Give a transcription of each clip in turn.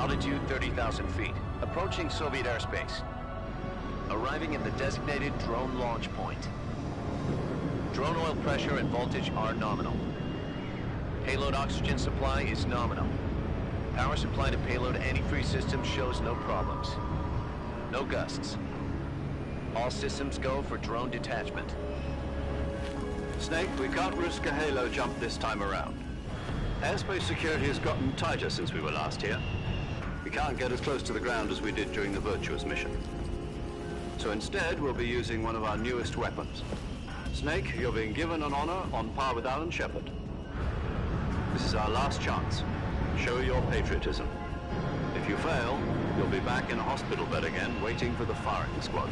Altitude 30,000 feet. Approaching Soviet airspace. Arriving at the designated drone launch point. Drone oil pressure and voltage are nominal. Payload oxygen supply is nominal. Power supply to payload antifreeze system shows no problems. No gusts. All systems go for drone detachment. Snake, we can't risk a halo jump this time around. Airspace security has gotten tighter since we were last here. We can't get as close to the ground as we did during the Virtuous mission. So instead, we'll be using one of our newest weapons. Snake, you're being given an honor on par with Alan Shepard. This is our last chance. Show your patriotism. If you fail, you'll be back in a hospital bed again, waiting for the firing squad.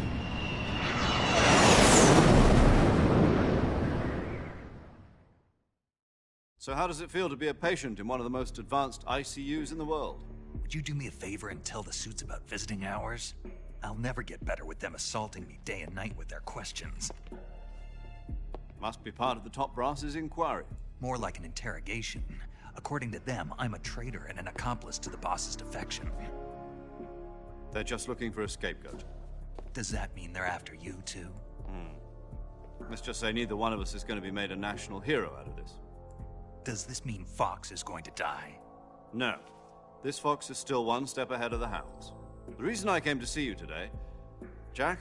So how does it feel to be a patient in one of the most advanced ICUs in the world? Would you do me a favor and tell the suits about visiting hours? I'll never get better with them assaulting me day and night with their questions. Must be part of the top brass's inquiry. More like an interrogation. According to them, I'm a traitor and an accomplice to the boss's defection. They're just looking for a scapegoat. Does that mean they're after you, too? Let's just say neither one of us is going to be made a national hero out of this. Does this mean Fox is going to die? No. This fox is still one step ahead of the hounds. The reason I came to see you today, Jack,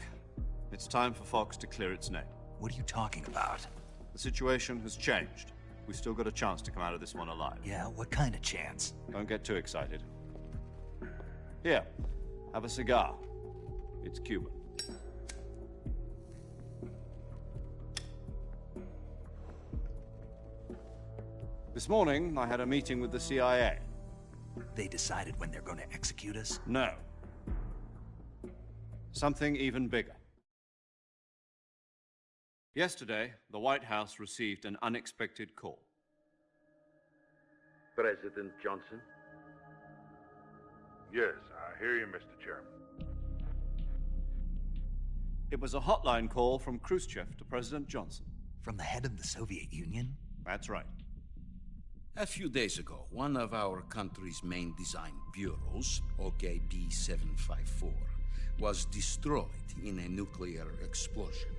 it's time for Fox to clear its name. What are you talking about? The situation has changed. We've still got a chance to come out of this one alive. Yeah, what kind of chance? Don't get too excited. Here, have a cigar. It's Cuban. This morning, I had a meeting with the CIA. They decided when they're going to execute us? No. Something even bigger. Yesterday, the White House received an unexpected call. President Johnson? Yes, I hear you, Mr. Chairman. It was a hotline call from Khrushchev to President Johnson. From the head of the Soviet Union? That's right. A few days ago, one of our country's main design bureaus, OKB 754, was destroyed in a nuclear explosion.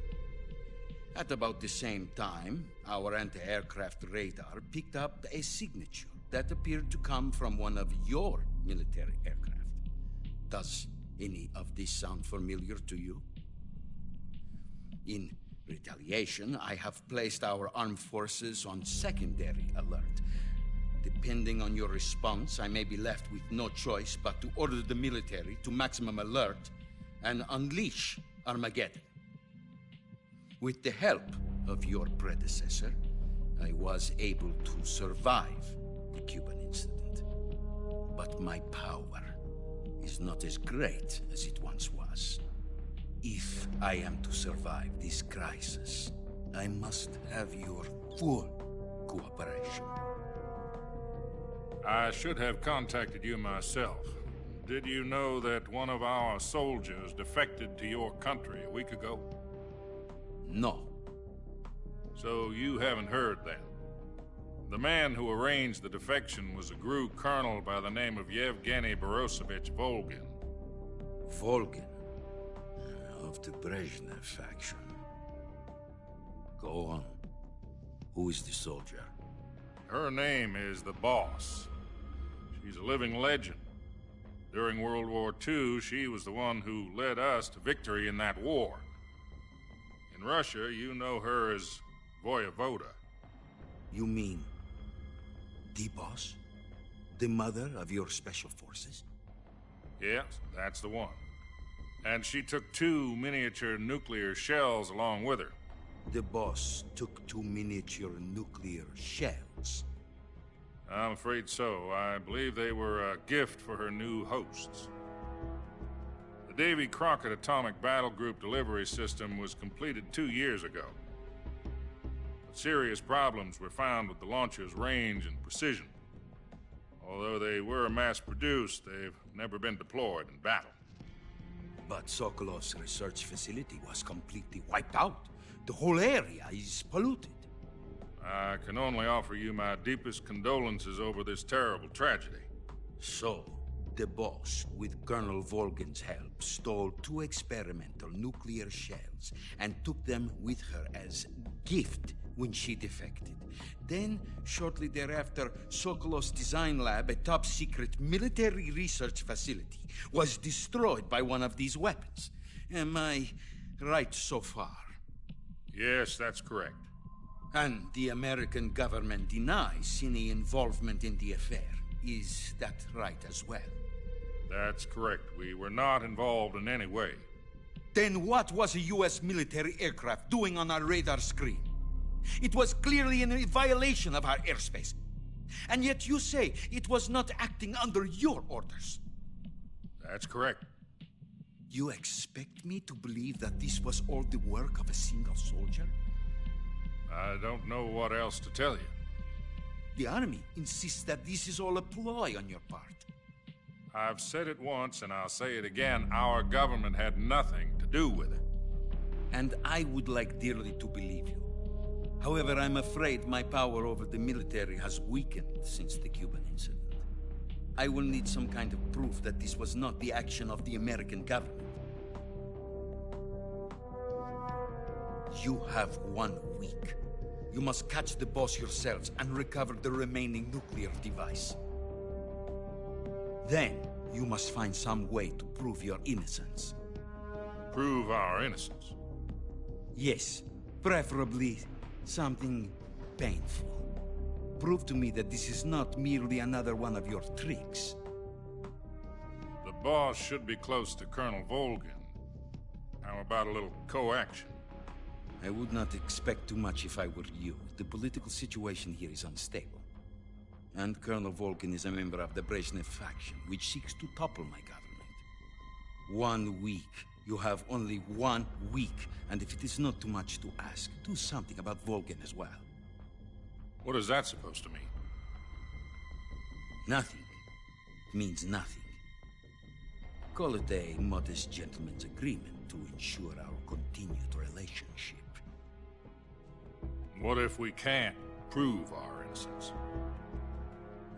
At about the same time, our anti-aircraft radar picked up a signature that appeared to come from one of your military aircraft. Does any of this sound familiar to you? In retaliation, I have placed our armed forces on secondary alert. Depending on your response, I may be left with no choice but to order the military to maximum alert and unleash Armageddon. With the help of your predecessor, I was able to survive the Cuban incident. But my power is not as great as it once was. If I am to survive this crisis, I must have your full cooperation. I should have contacted you myself. Did you know that one of our soldiers defected to your country a week ago? No. So you haven't heard that. The man who arranged the defection was a GRU colonel by the name of Yevgeny Borosovich Volgin. Volgin, of the Brezhnev faction. Go on. Who is the soldier? Her name is the Boss. She's a living legend. During World War II, she was the one who led us to victory in that war. In Russia, you know her as Voyevoda. You mean the Boss? The mother of your special forces? Yes, that's the one. And she took 2 miniature nuclear shells along with her. The Boss took 2 miniature nuclear shells. I'm afraid so. I believe they were a gift for her new hosts. The Davy Crockett Atomic Battle Group delivery system was completed 2 years ago. But serious problems were found with the launcher's range and precision. Although they were mass-produced, they've never been deployed in battle. But Sokolov's research facility was completely wiped out. The whole area is polluted. I can only offer you my deepest condolences over this terrible tragedy. So, The boss, with Colonel Volgin's help, stole 2 experimental nuclear shells and took them with her as gift when she defected. Then, shortly thereafter, Sokolov's design lab, a top-secret military research facility, was destroyed by one of these weapons. Am I right so far? Yes, that's correct. And the American government denies any involvement in the affair. Is that right as well? That's correct. We were not involved in any way. Then what was a U.S. military aircraft doing on our radar screen? It was clearly in violation of our airspace. And yet you say it was not acting under your orders. That's correct. You expect me to believe that this was all the work of a single soldier? I don't know what else to tell you. The Army insists that this is all a ploy on your part. I've said it once, and I'll say it again. Our government had nothing to do with it. And I would like dearly to believe you. However, I'm afraid my power over the military has weakened since the Cuban incident. I will need some kind of proof that this was not the action of the American government. You have 1 week. You must catch the boss yourselves and recover the remaining nuclear device. Then, you must find some way to prove your innocence. Prove our innocence? Yes, preferably something painful. Prove to me that this is not merely another one of your tricks. The boss should be close to Colonel Volgin. How about a little co-action? I would not expect too much if I were you. The political situation here is unstable. And Colonel Volgin is a member of the Brezhnev faction, which seeks to topple my government. 1 week. You have only 1 week. And if it is not too much to ask, do something about Volgin as well. What is that supposed to mean? Nothing. It means nothing. Call it a modest gentleman's agreement to ensure our continued relationship. What if we can't prove our innocence?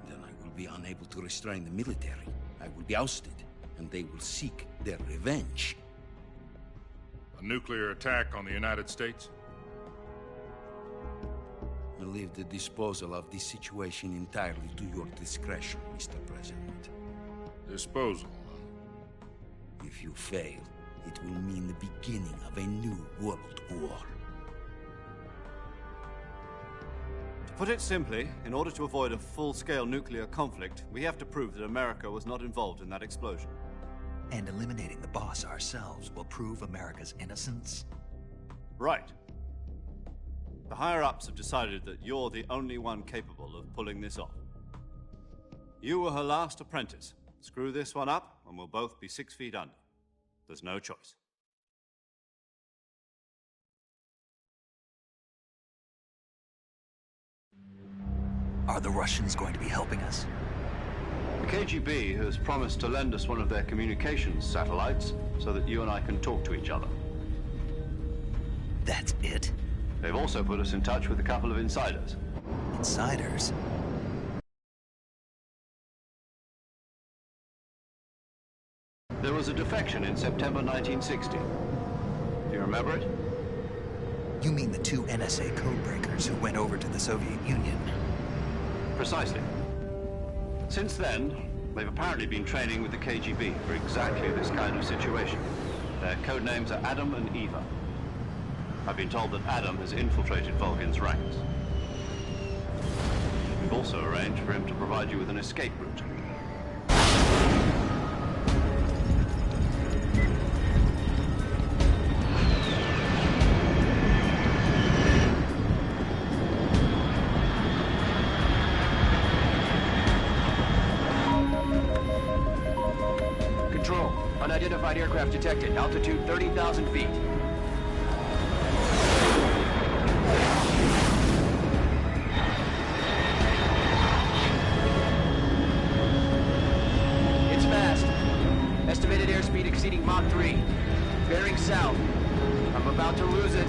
Then I will be unable to restrain the military. I will be ousted, and they will seek their revenge. A nuclear attack on the United States? I leave the disposal of this situation entirely to your discretion, Mr. President. Disposal? If you fail, it will mean the beginning of a new world war. To put it simply, in order to avoid a full-scale nuclear conflict, we have to prove that America was not involved in that explosion. And eliminating the boss ourselves will prove America's innocence? Right. The higher-ups have decided that you're the only one capable of pulling this off. You were her last apprentice. Screw this one up, and we'll both be 6 feet under. There's no choice. Are the Russians going to be helping us? The KGB has promised to lend us one of their communications satellites so that you and I can talk to each other. That's it? They've also put us in touch with a couple of insiders. Insiders? There was a defection in September 1960. Do you remember it? You mean the 2 NSA codebreakers who went over to the Soviet Union? Precisely. Since then, they've apparently been training with the KGB for exactly this kind of situation. Their code names are Adam and Eva. I've been told that Adam has infiltrated Volgin's ranks. We've also arranged for him to provide you with an escape route. Control. Unidentified aircraft detected. Altitude 30,000 feet. It's fast. Estimated airspeed exceeding Mach 3. Bearing south. I'm about to lose it.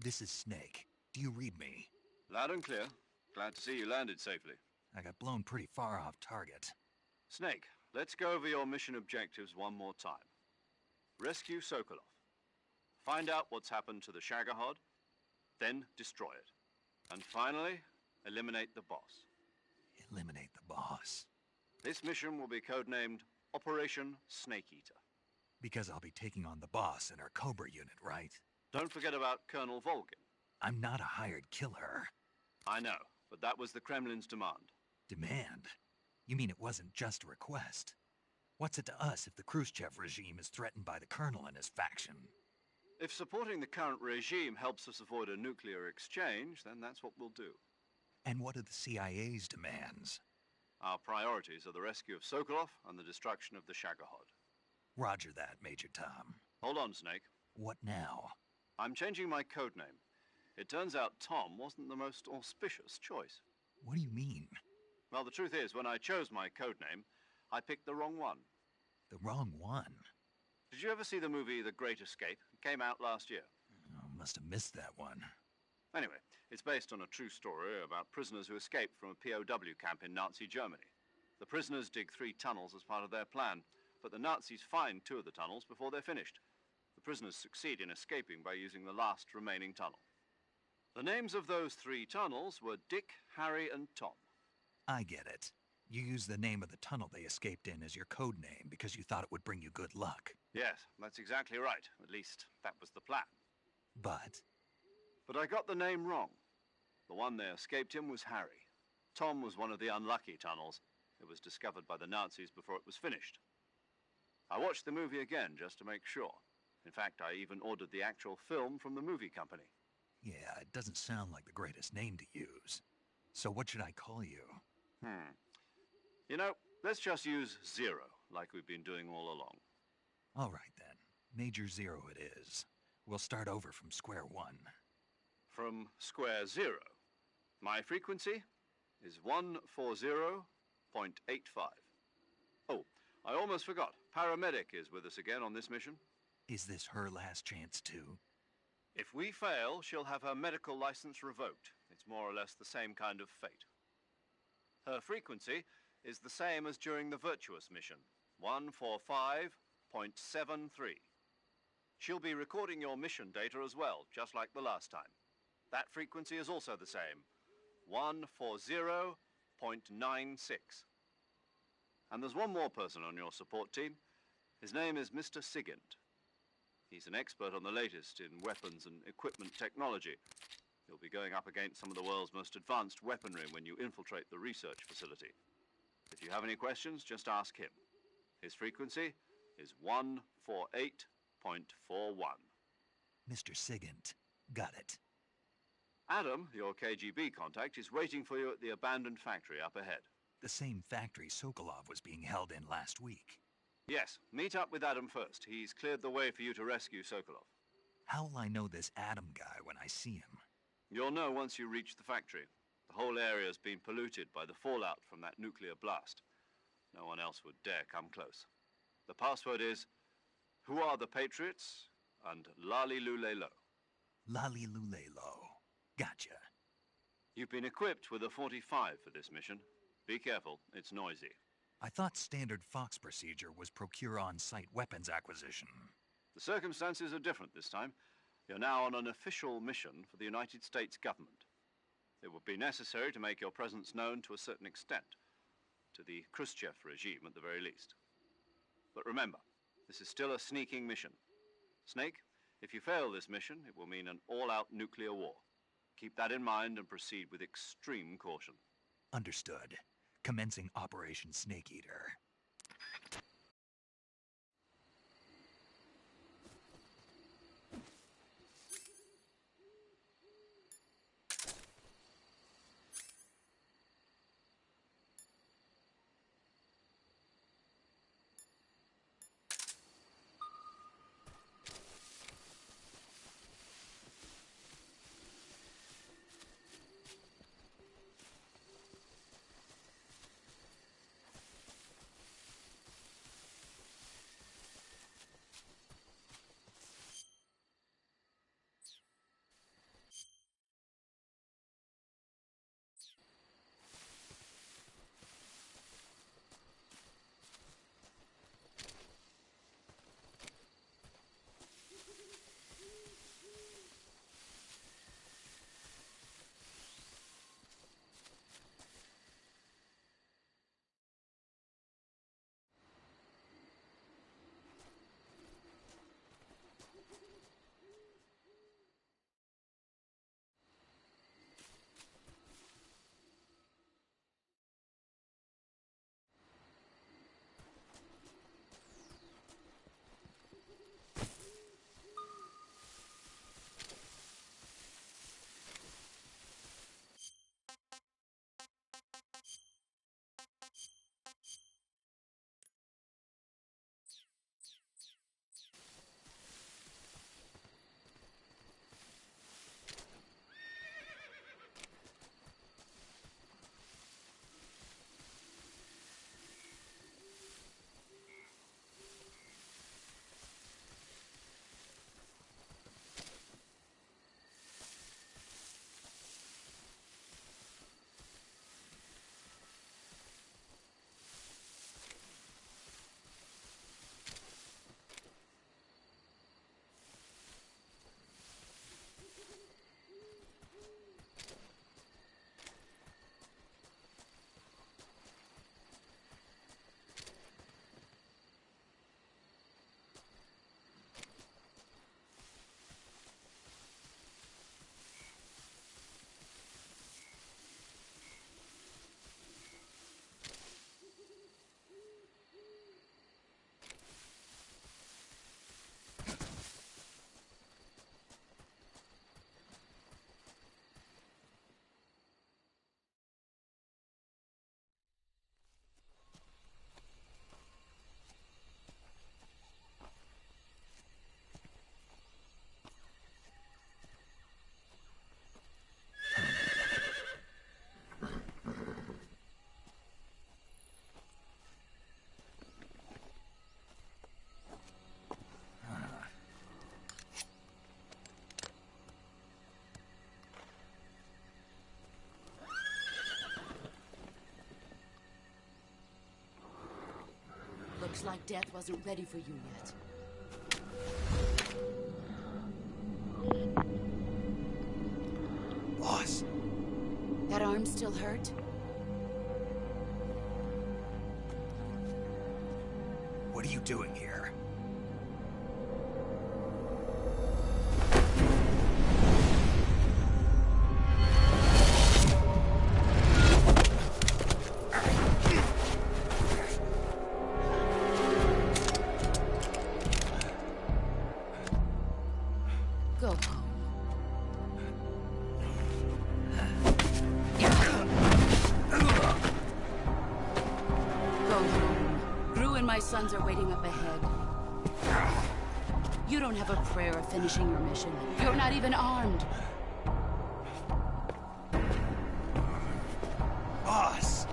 This is Snake. Do you read me? Loud and clear. Glad to see you landed safely. I got blown pretty far off target. Snake, let's go over your mission objectives one more time. Rescue Sokolov. Find out what's happened to the Shagohod, then destroy it. And finally, eliminate the boss. Eliminate the boss. This mission will be codenamed Operation Snake Eater. Because I'll be taking on the boss in our Cobra unit, right? Don't forget about Colonel Volgin. I'm not a hired killer. I know, but that was the Kremlin's demand. Demand? You mean it wasn't just a request? What's it to us if the Khrushchev regime is threatened by the Colonel and his faction? If supporting the current regime helps us avoid a nuclear exchange, then that's what we'll do. And what are the CIA's demands? Our priorities are the rescue of Sokolov and the destruction of the Shagohod. Roger that, Major Tom. Hold on, Snake. What now? I'm changing my codename. It turns out Tom wasn't the most auspicious choice. What do you mean? Well, the truth is, when I chose my codename, I picked the wrong one. The wrong one? Did you ever see the movie The Great Escape? It came out last year. Oh, must have missed that one. Anyway, it's based on a true story about prisoners who escaped from a POW camp in Nazi Germany. The prisoners dig 3 tunnels as part of their plan, but the Nazis find 2 of the tunnels before they're finished. The prisoners succeed in escaping by using the last remaining tunnel. The names of those 3 tunnels were Dick, Harry, and Tom. I get it. You used the name of the tunnel they escaped in as your code name because you thought it would bring you good luck. Yes, that's exactly right. At least, that was the plan. But I got the name wrong. The one they escaped in was Harry. Tom was one of the unlucky tunnels. It was discovered by the Nazis before it was finished. I watched the movie again just to make sure. In fact, I even ordered the actual film from the movie company. yeah, it doesn't sound like the greatest name to use. So what should I call you? You know, let's just use Zero, like we've been doing all along. All right then. Major Zero it is. We'll start over from square one. From square 0. My frequency is 140.85. Oh, I almost forgot. Paramedic is with us again on this mission. Is this her last chance too? If we fail, she'll have her medical license revoked. It's more or less the same kind of fate. Her frequency is the same as during the Virtuous mission, 145.73. She'll be recording your mission data as well, just like the last time. That frequency is also the same, 140.96. And there's one more person on your support team. His name is Mr. Sigint. He's an expert on the latest in weapons and equipment technology. You'll be going up against some of the world's most advanced weaponry when you infiltrate the research facility. If you have any questions, just ask him. His frequency is 148.41. Mr. Sigint. Got it. Adam, your KGB contact, is waiting for you at the abandoned factory up ahead. The same factory Sokolov was being held in last week. Yes, meet up with Adam first. He's cleared the way for you to rescue Sokolov. How will I know this Adam guy when I see him? You'll know once you reach the factory. The whole area's been polluted by the fallout from that nuclear blast. No one else would dare come close. The password is, "Who are the Patriots?" and Lali Lulelo. Lali Lulelo. Gotcha. You've been equipped with a 45 for this mission. Be careful, it's noisy. I thought standard Fox procedure was procure on-site weapons acquisition. The circumstances are different this time. You're now on an official mission for the United States government. It would be necessary to make your presence known to a certain extent, to the Khrushchev regime at the very least. But remember, this is still a sneaking mission. Snake, if you fail this mission, it will mean an all-out nuclear war. Keep that in mind and proceed with extreme caution. Understood. Commencing Operation Snake Eater. Looks like death wasn't ready for you yet. Boss. That arm still hurt? What are you doing here? Go home. Go home. Gru and my sons are waiting up ahead. You don't have a prayer of finishing your mission. You're not even armed. Boss!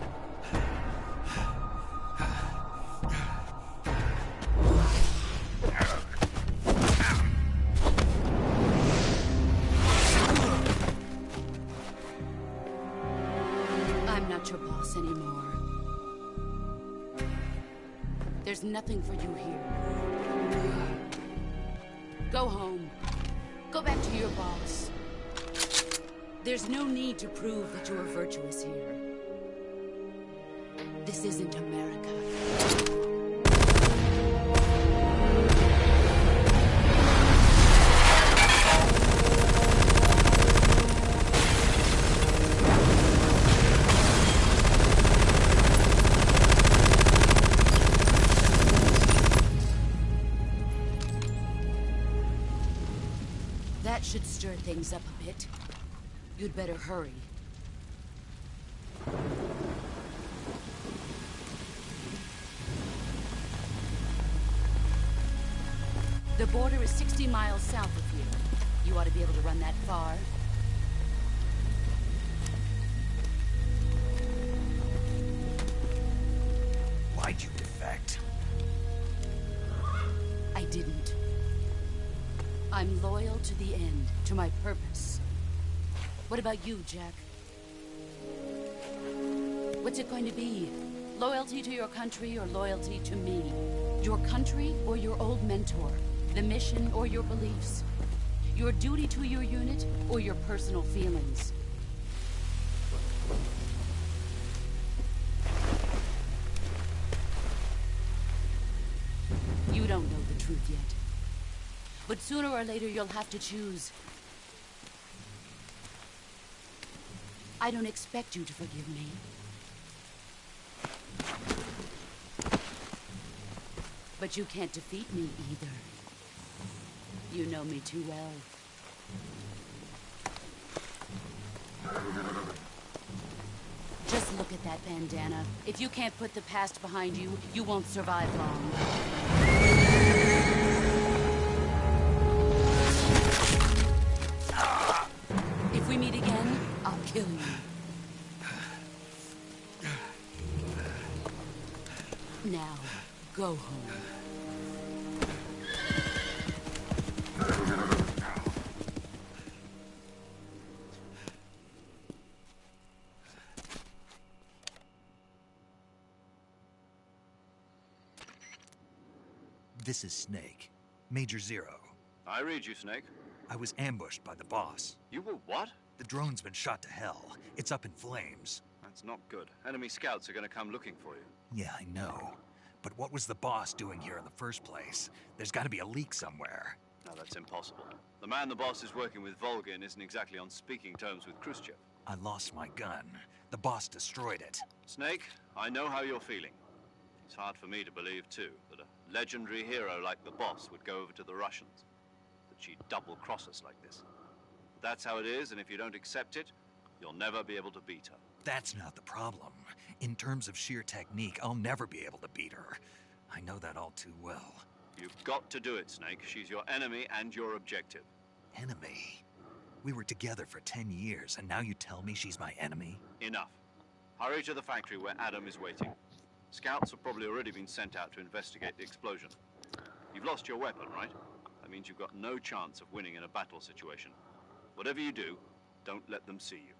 I'm not your boss anymore. There's nothing for you here. Go home. Go back to your boss. There's no need to prove that you are virtuous here. This isn't America. That should stir things up a bit. You'd better hurry. The border is 60 miles south of here. You ought to be able to run that far. Why'd you defect? I didn't. I'm loyal to the end, to my purpose. What about you, Jack? What's it going to be? Loyalty to your country or loyalty to me? Your country or your old mentor? The mission or your beliefs? Your duty to your unit or your personal feelings? You don't know the truth yet. But sooner or later you'll have to choose. I don't expect you to forgive me. But you can't defeat me either. You know me too well. Just look at that bandana. If you can't put the past behind you, you won't survive long. If we meet again, I'll kill you. Now, go home. This is Snake. Major Zero. I read you, Snake. I was ambushed by the boss. You were what? The drone's been shot to hell. It's up in flames. That's not good. Enemy scouts are going to come looking for you. Yeah, I know. But what was the boss doing here in the first place? There's got to be a leak somewhere. No, that's impossible. The man the boss is working with, Volgin, isn't exactly on speaking terms with Khrushchev. I lost my gun. The boss destroyed it. Snake, I know how you're feeling. It's hard for me to believe, too, that a legendary hero like the boss would go over to the Russians. That she'd double-cross us like this. But that's how it is, and if you don't accept it, you'll never be able to beat her. That's not the problem. In terms of sheer technique, I'll never be able to beat her. I know that all too well. You've got to do it, Snake. She's your enemy and your objective. Enemy? We were together for 10 years, and now you tell me she's my enemy? Enough. Hurry to the factory where Adam is waiting. Scouts have probably already been sent out to investigate the explosion. You've lost your weapon, right? That means you've got no chance of winning in a battle situation. Whatever you do, don't let them see you.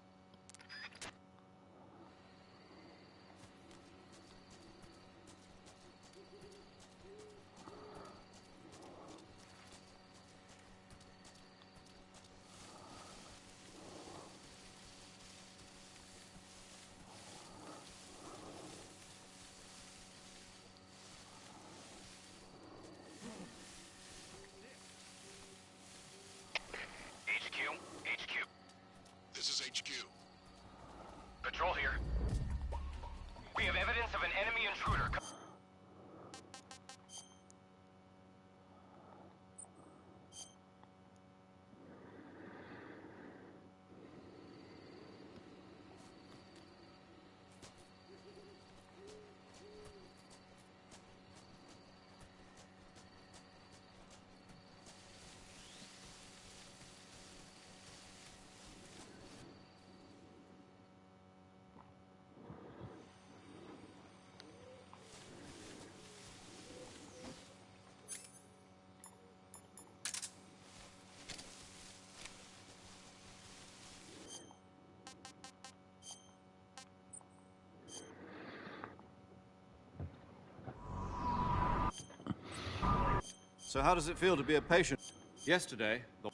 So how does it feel to be a patient? Yesterday, the...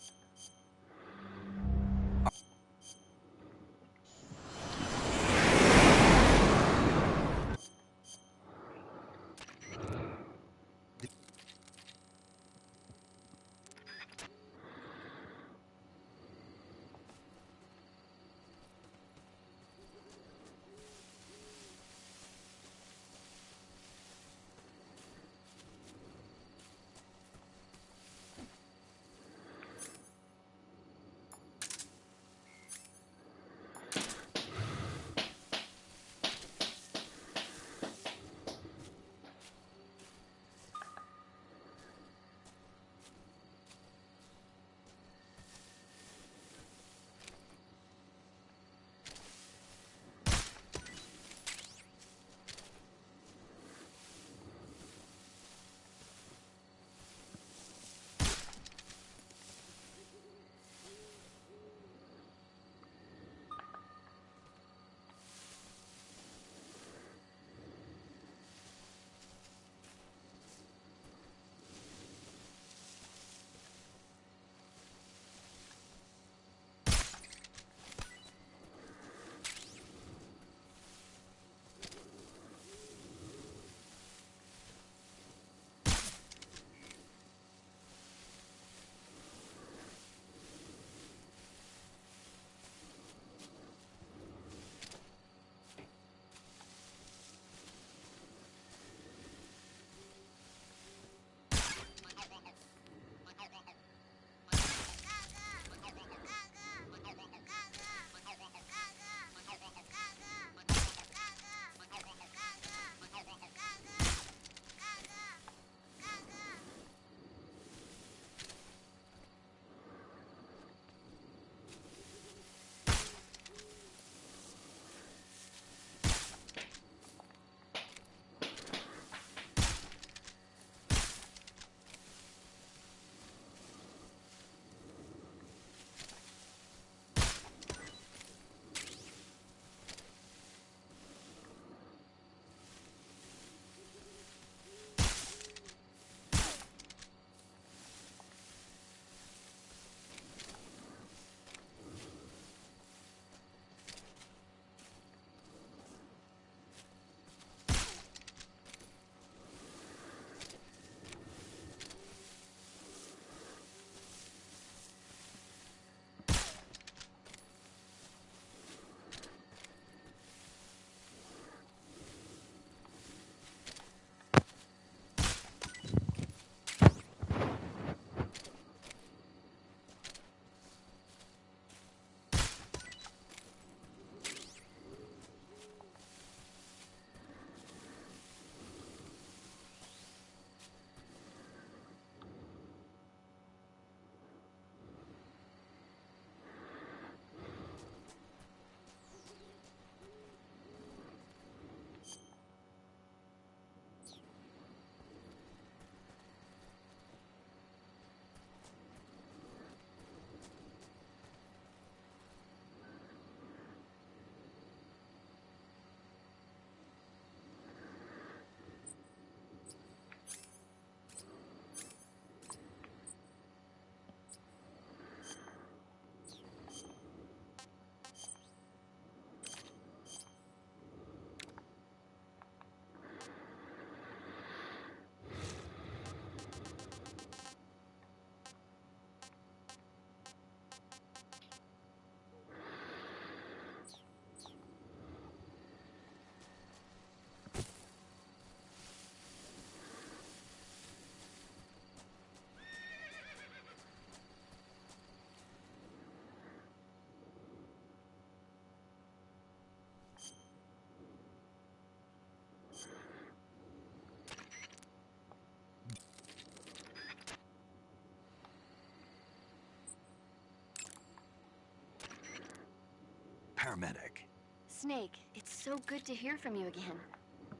Paramedic. Snake, it's so good to hear from you again.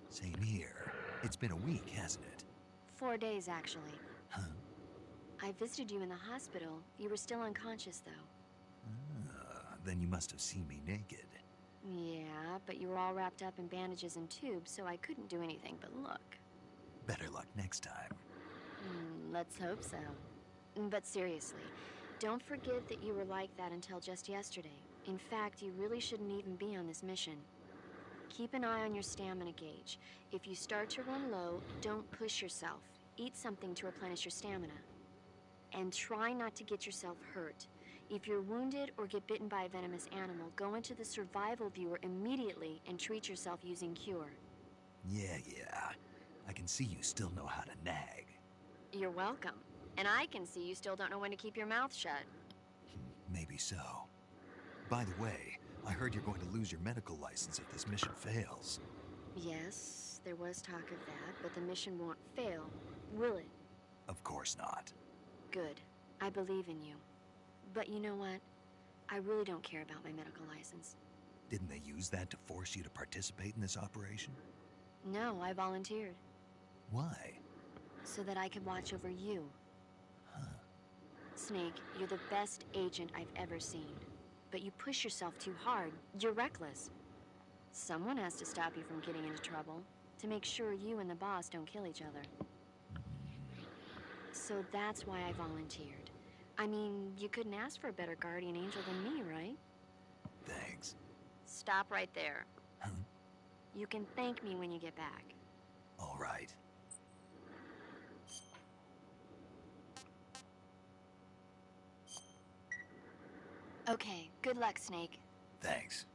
Same here. It's been a week, hasn't it? 4 days, actually. Huh? I visited you in the hospital. You were still unconscious, though. Then you must have seen me naked. Yeah, but you were all wrapped up in bandages and tubes, so I couldn't do anything but look. Better luck next time. Let's hope so. But seriously, don't forget that you were like that until just yesterday. In fact, you really shouldn't even be on this mission. Keep an eye on your stamina gauge. If you start to run low, don't push yourself. Eat something to replenish your stamina. And try not to get yourself hurt. If you're wounded or get bitten by a venomous animal, go into the survival viewer immediately and treat yourself using Cure. Yeah. I can see you still know how to nag. You're welcome. And I can see you still don't know when to keep your mouth shut. Maybe so. By the way, I heard you're going to lose your medical license if this mission fails. Yes, there was talk of that, but the mission won't fail, will it? Of course not. Good. I believe in you. But you know what? I really don't care about my medical license. Didn't they use that to force you to participate in this operation? No, I volunteered. Why? So that I could watch over you. Huh. Snake, you're the best agent I've ever seen. But you push yourself too hard. You're reckless. Someone has to stop you from getting into trouble, to make sure you and the boss don't kill each other. So that's why I volunteered. I mean, you couldn't ask for a better guardian angel than me, right? Thanks. Stop right there. Huh? You can thank me when you get back. All right. Okay, good luck, Snake. Thanks.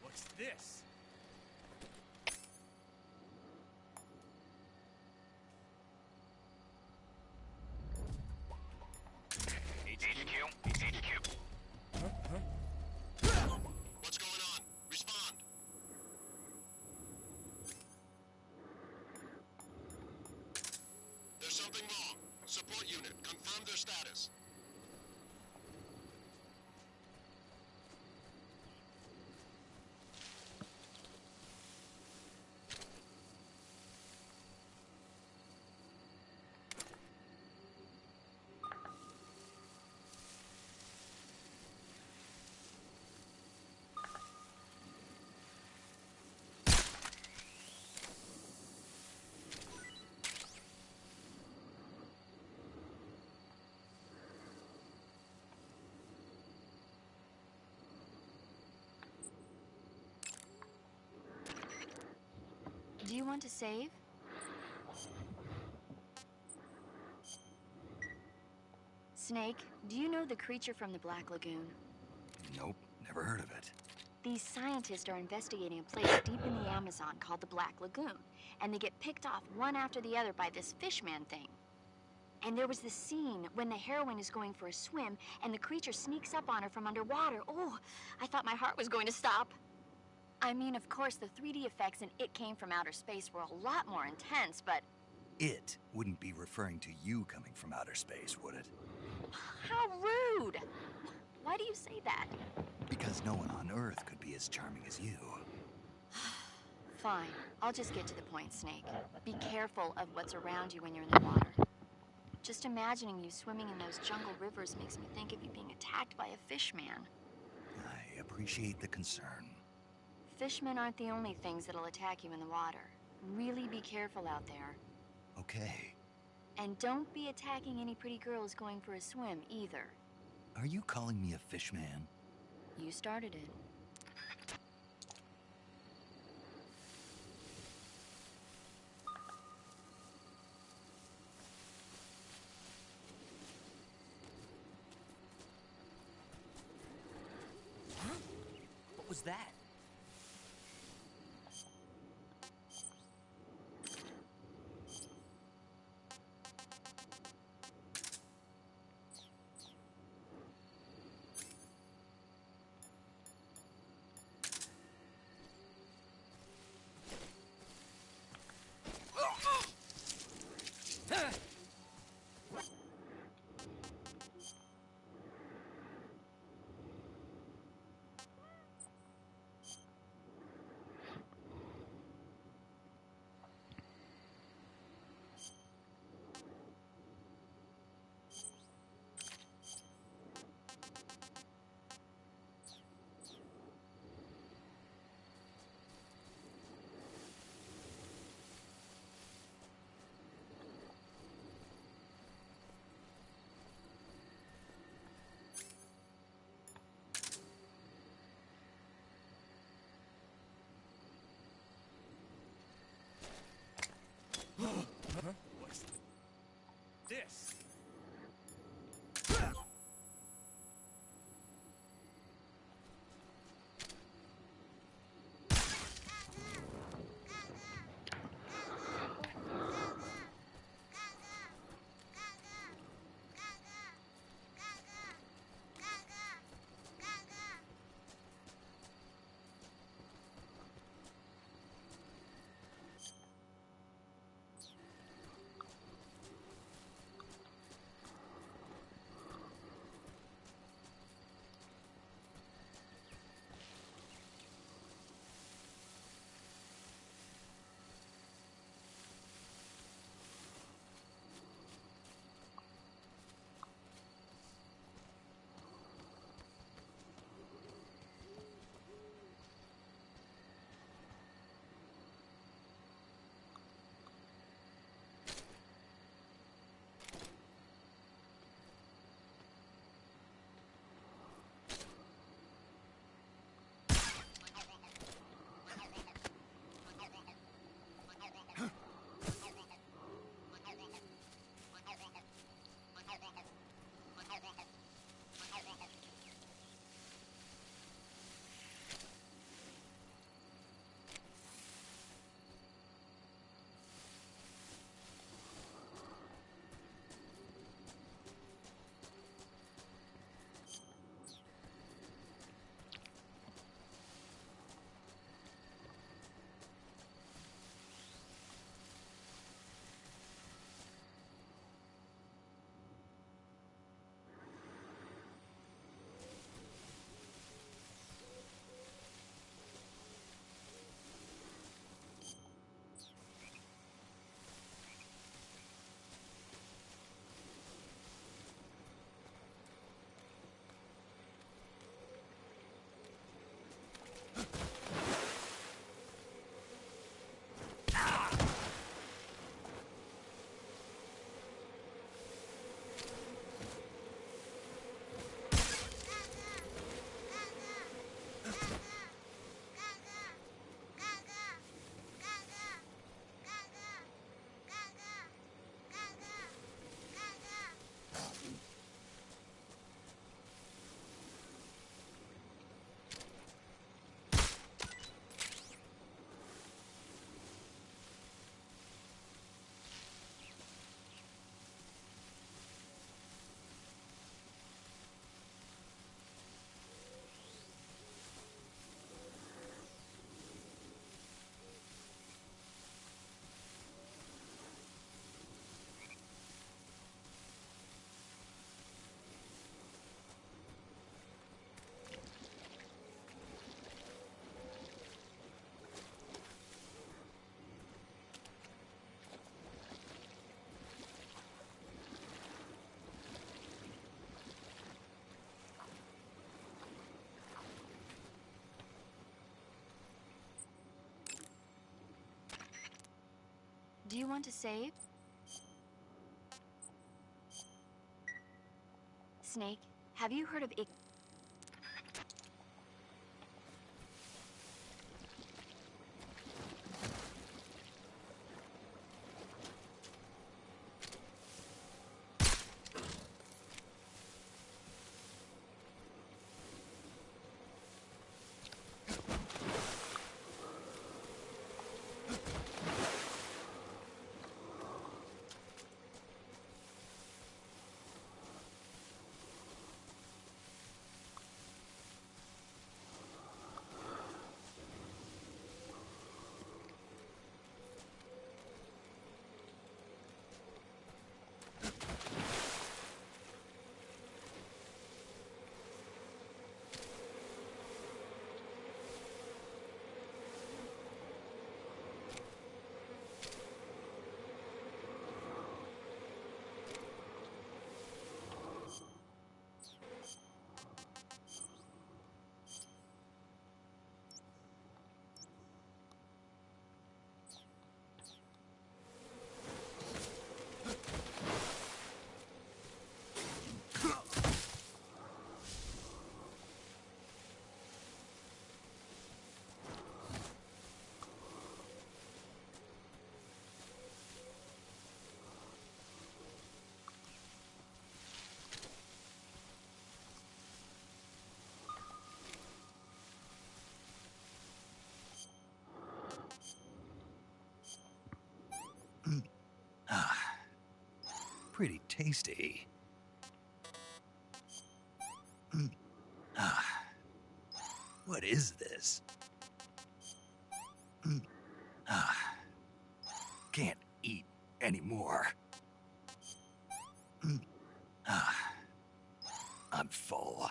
What's this? HQ. What's going on? Respond. There's something wrong. Support unit, confirm their status. Do you want to save? Snake, do you know the creature from the Black Lagoon? Nope, never heard of it. These scientists are investigating a place deep in the Amazon called the Black Lagoon, and they get picked off one after the other by this fishman thing. And there was this scene when the heroine is going for a swim, and the creature sneaks up on her from underwater. Oh, I thought my heart was going to stop. I mean, of course, the 3D effects in It Came from Outer Space were a lot more intense, but... It wouldn't be referring to you coming from outer space, would it? How rude! Why do you say that? Because no one on Earth could be as charming as you. Fine. I'll just get to the point, Snake. Be careful of what's around you when you're in the water. Just imagining you swimming in those jungle rivers makes me think of you being attacked by a fishman. I appreciate the concern. Fishmen aren't the only things that'll attack you in the water. Really be careful out there. Okay. And don't be attacking any pretty girls going for a swim, either. Are you calling me a fishman? You started it. What was that? Do you want to save? Snake, have you heard of Pretty tasty. What is this? Can't eat anymore. I'm full.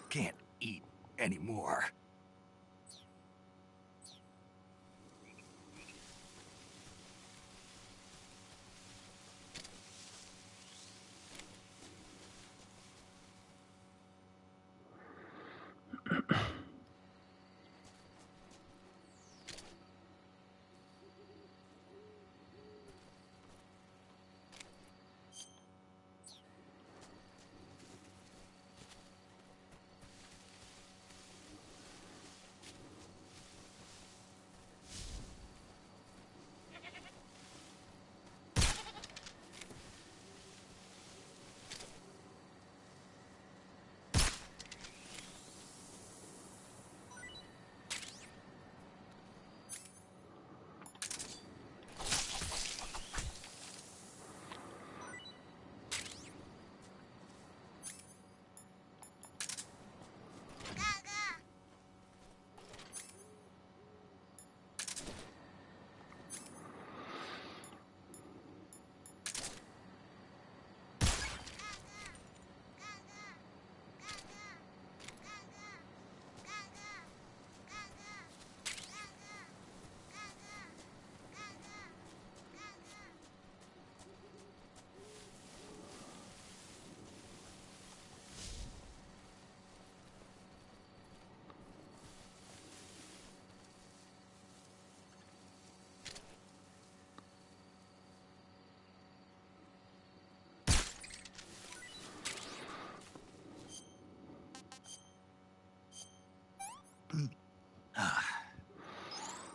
Can't eat anymore.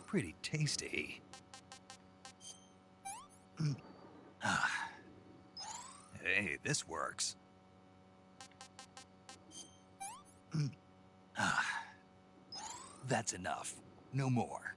Pretty tasty. Hey, this works. That's enough. No more.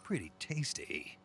pretty tasty.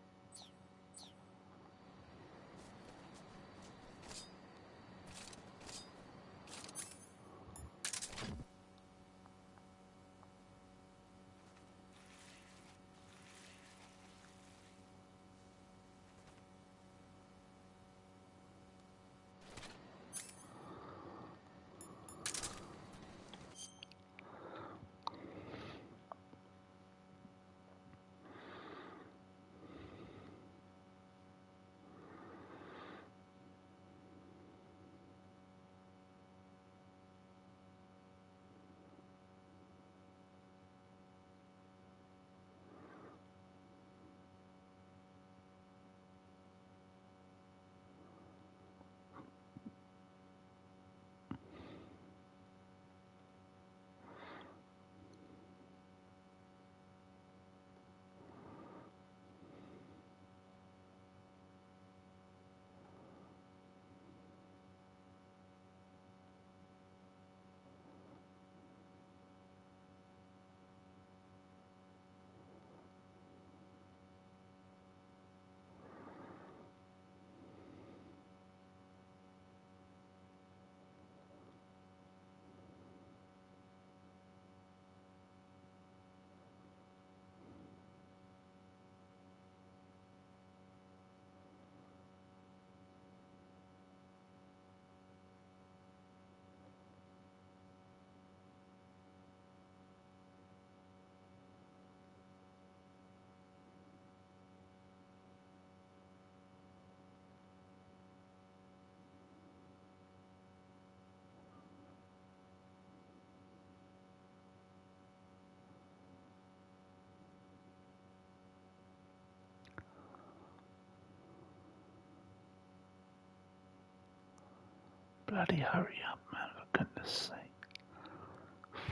Bloody hurry up, man, for goodness sake.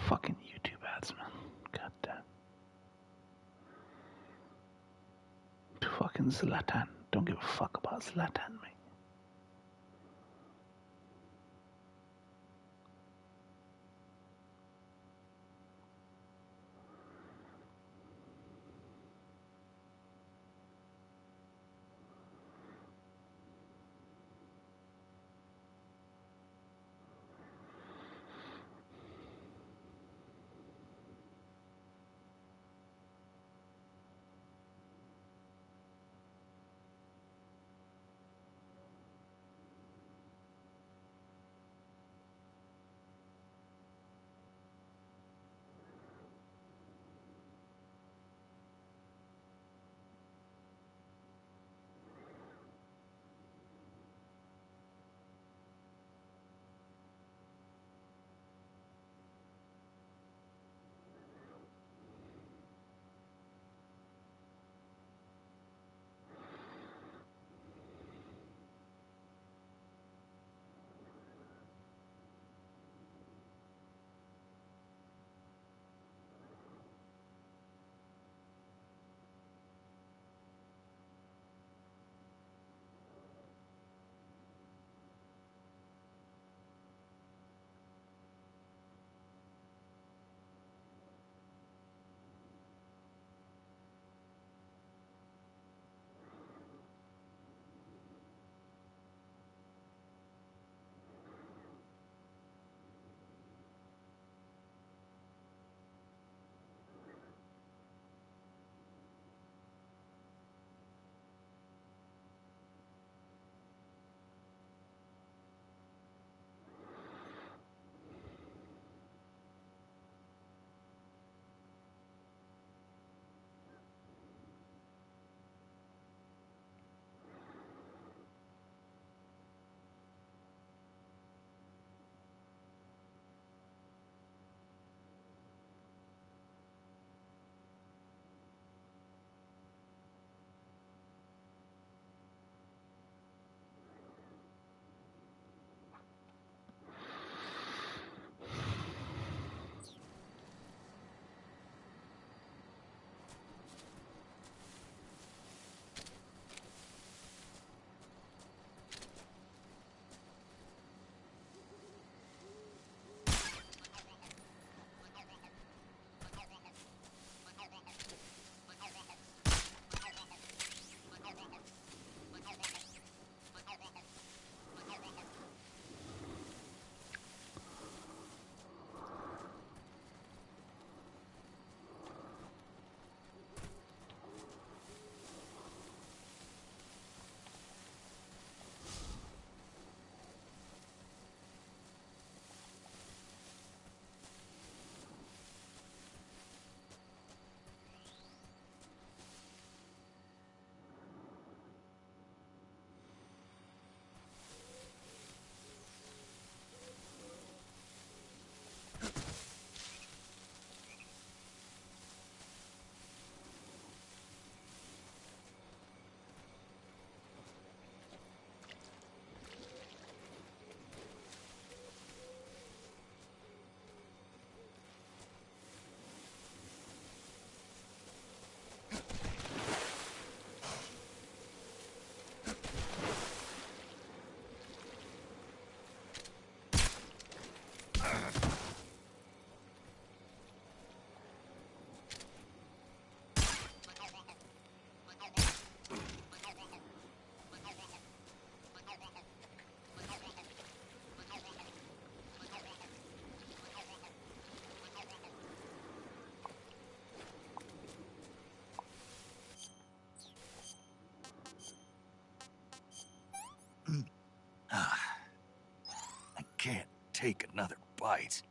Fucking YouTube ads, man. God damn. Fucking Zlatan. Don't give a fuck about Zlatan, mate. take another bite.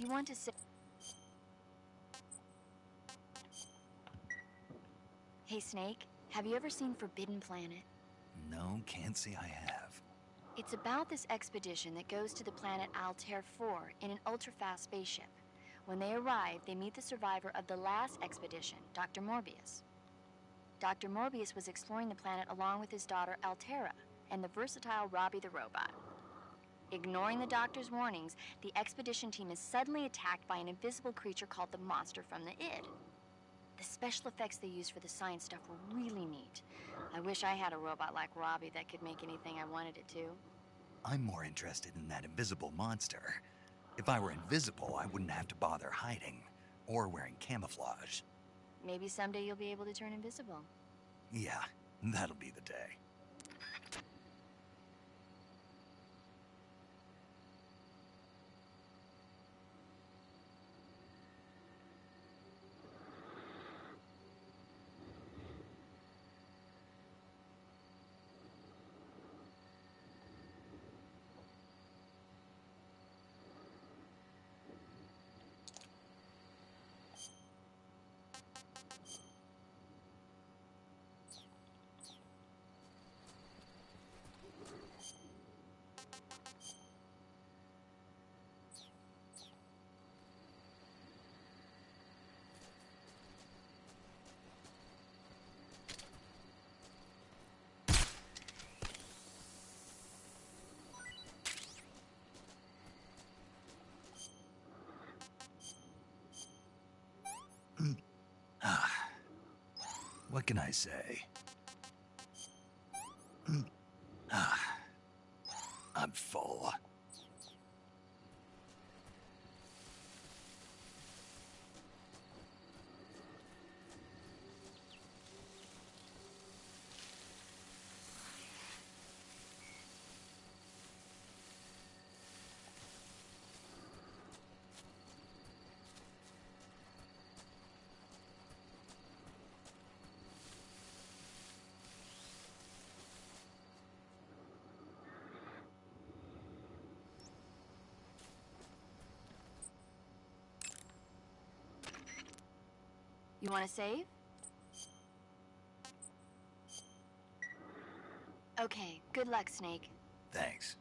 You want to say... Hey, Snake, have you ever seen Forbidden Planet? No, can't say I have. It's about this expedition that goes to the planet Altair 4 in an ultra-fast spaceship. When they arrive, they meet the survivor of the last expedition, Dr. Morbius. Dr. Morbius was exploring the planet along with his daughter Altera and the versatile Robbie the robot. Ignoring the doctor's warnings, the expedition team is suddenly attacked by an invisible creature called the Monster from the Id. The special effects they used for the science stuff were really neat. I wish I had a robot like Robbie that could make anything I wanted it to. I'm more interested in that invisible monster. If I were invisible, I wouldn't have to bother hiding or wearing camouflage. Maybe someday you'll be able to turn invisible. Yeah, that'll be the day. What can I say? I'm full. You want to save? Okay, good luck, Snake. Thanks.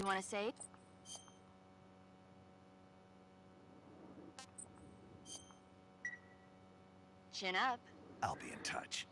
You want to save? Chin up. I'll be in touch.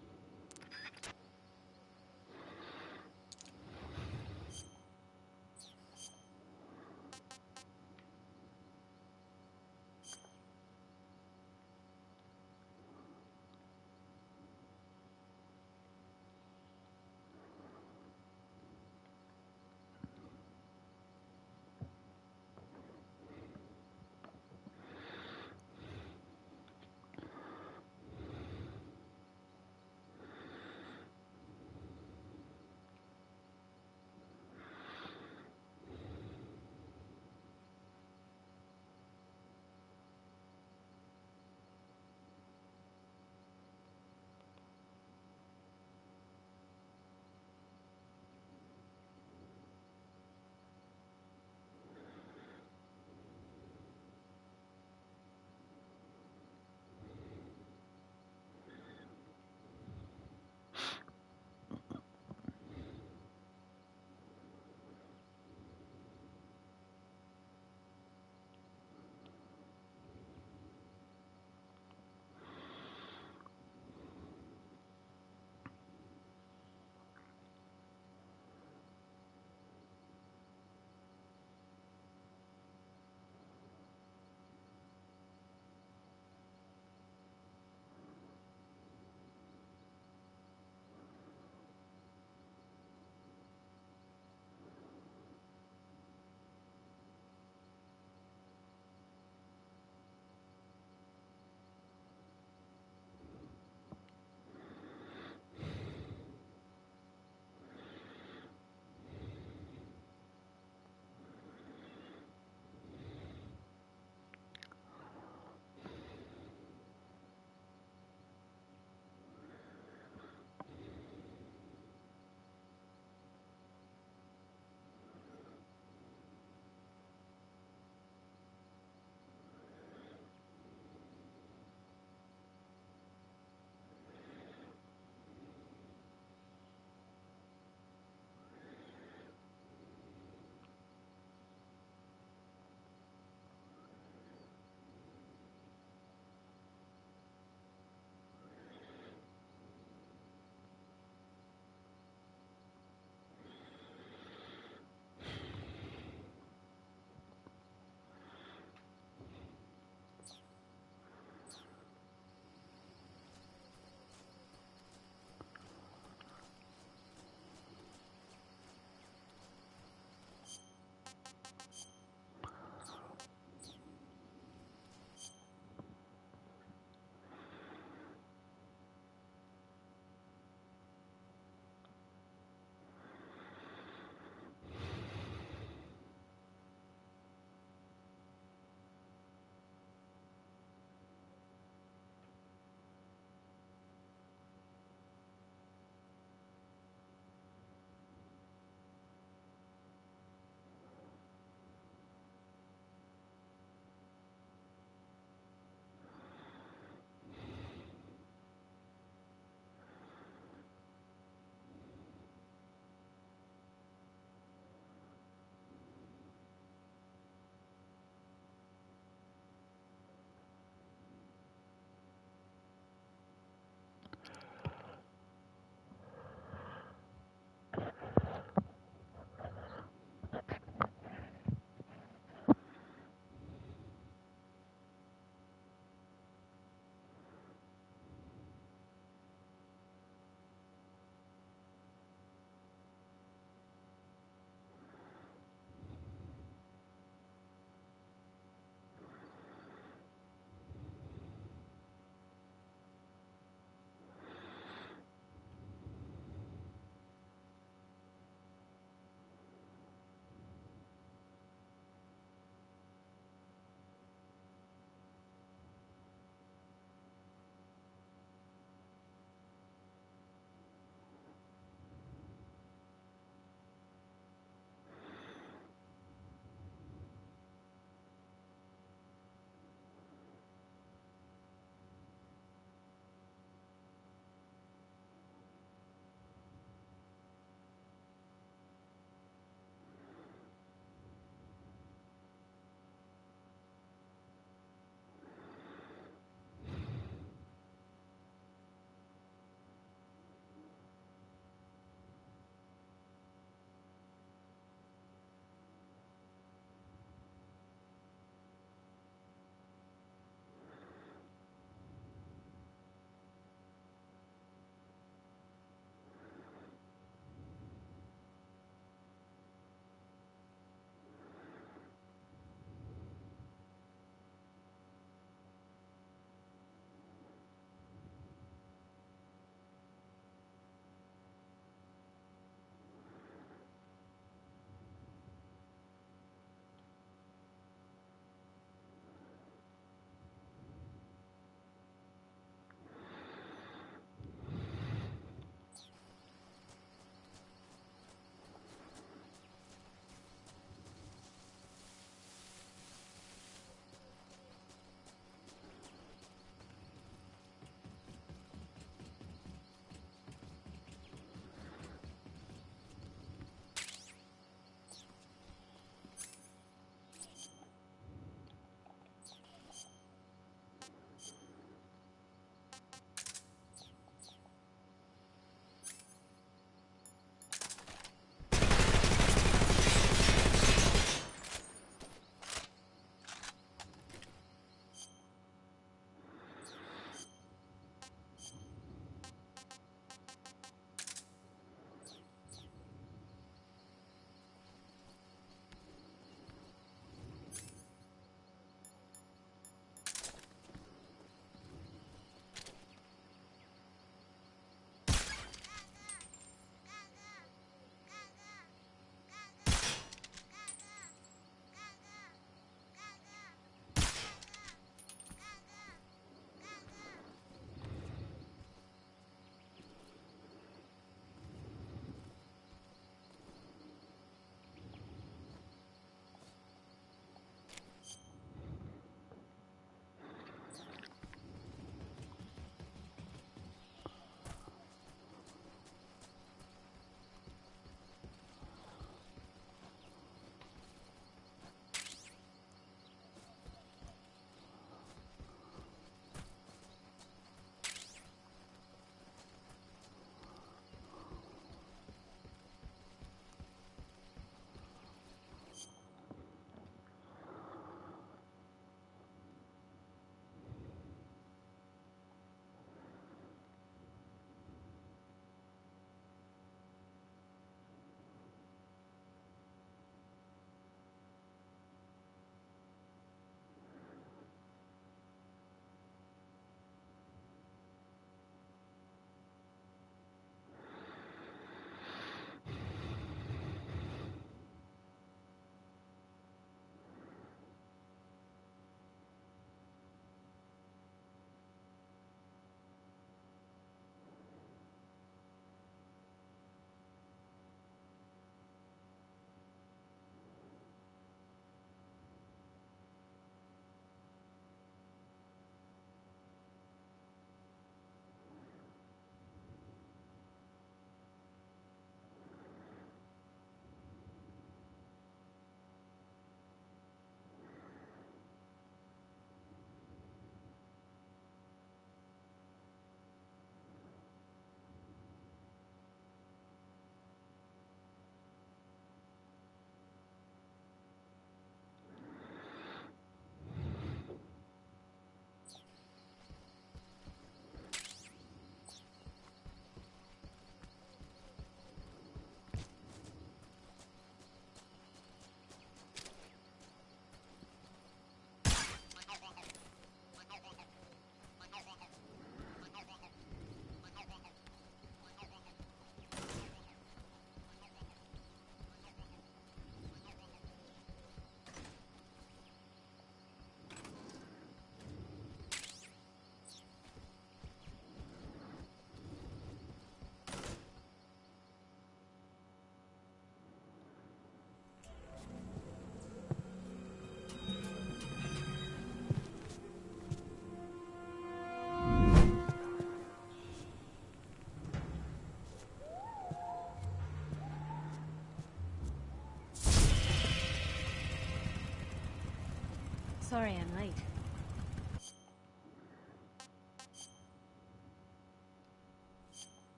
Sorry I'm late.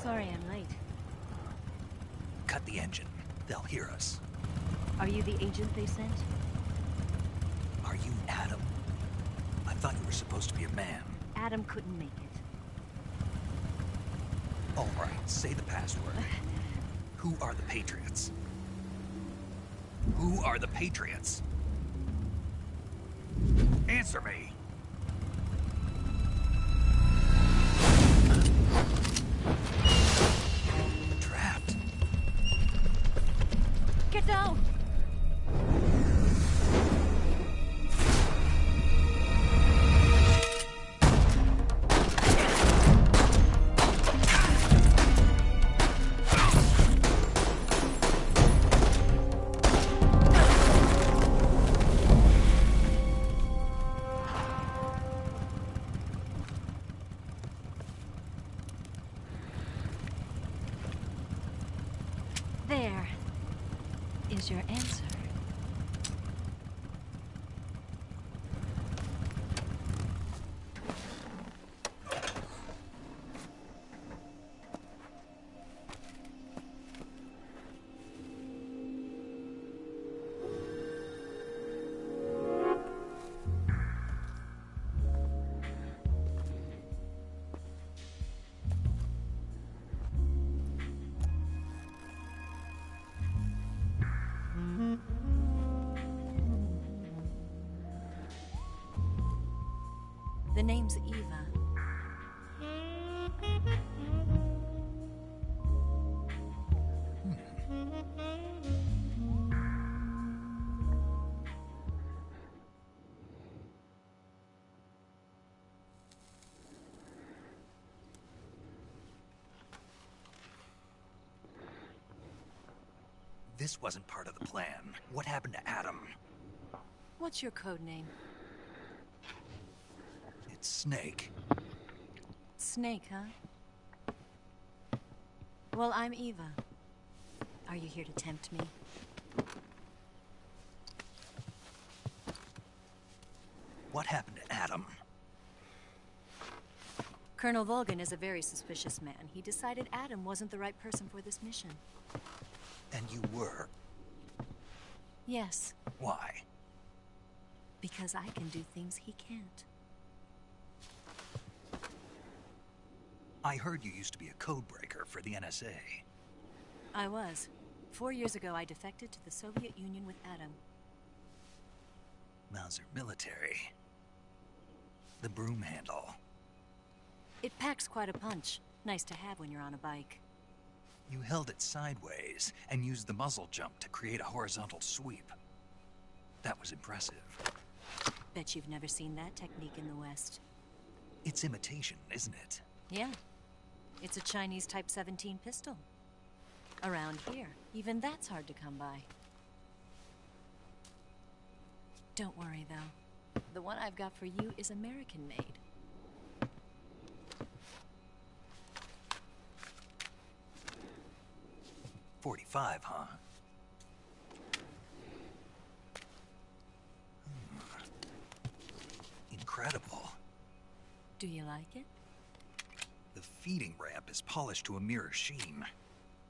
Sorry I'm late. Cut the engine. They'll hear us. Are you the agent they sent? Are you Adam? I thought you were supposed to be a man. Adam couldn't make it. All right, say the password. Who are the Patriots? Who are the Patriots? Answer me! Trapped. Get down! There is your answer. The name's Eva. This wasn't part of the plan. What happened to Adam? What's your code name? It's Snake. Snake, huh? Well, I'm Eva. Are you here to tempt me? What happened to Adam? Colonel Volgan is a very suspicious man. He decided Adam wasn't the right person for this mission. And you were? Yes, Why? because I can do things he can't. I heard you used to be a codebreaker for the NSA. I was. 4 years ago, I defected to the Soviet Union with Adam. Mauser military. The broom handle. It packs quite a punch. Nice to have when you're on a bike. You held it sideways and used the muzzle jump to create a horizontal sweep. That was impressive. Bet you've never seen that technique in the West. It's imitation, isn't it? Yeah. It's a Chinese Type 17 pistol. Around here, even that's hard to come by. Don't worry, though. The one I've got for you is American-made. .45, huh? Incredible. Do you like it? The feeding ramp is polished to a mirror sheen.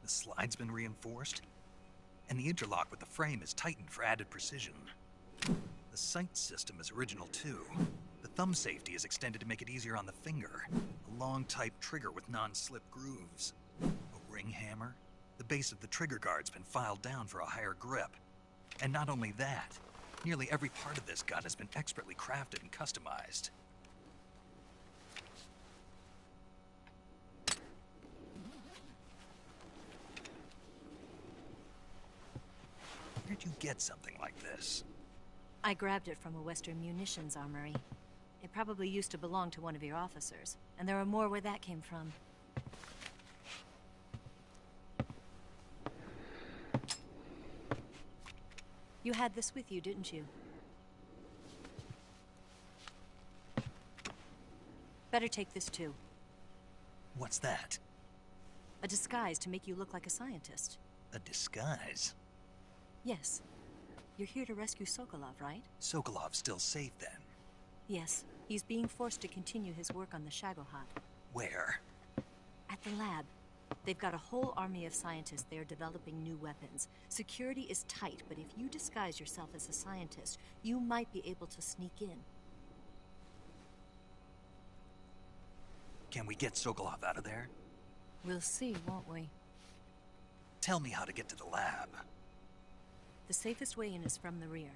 The slide's been reinforced, and the interlock with the frame is tightened for added precision. The sight system is original too. The thumb safety is extended to make it easier on the finger. A long type trigger with non-slip grooves. A ring hammer. The base of the trigger guard's been filed down for a higher grip. And not only that, nearly every part of this gun has been expertly crafted and customized. Where'd you get something like this? I grabbed it from a Western munitions armory. It probably used to belong to one of your officers, and there are more where that came from. You had this with you, didn't you? Better take this too. What's that? A disguise to make you look like a scientist. A disguise? Yes. You're here to rescue Sokolov, right? Sokolov's still safe then? Yes. He's being forced to continue his work on the Shagohod. Where? At the lab. They've got a whole army of scientists there developing new weapons. Security is tight, but if you disguise yourself as a scientist, you might be able to sneak in. Can we get Sokolov out of there? We'll see, won't we? Tell me how to get to the lab. The safest way in is from the rear.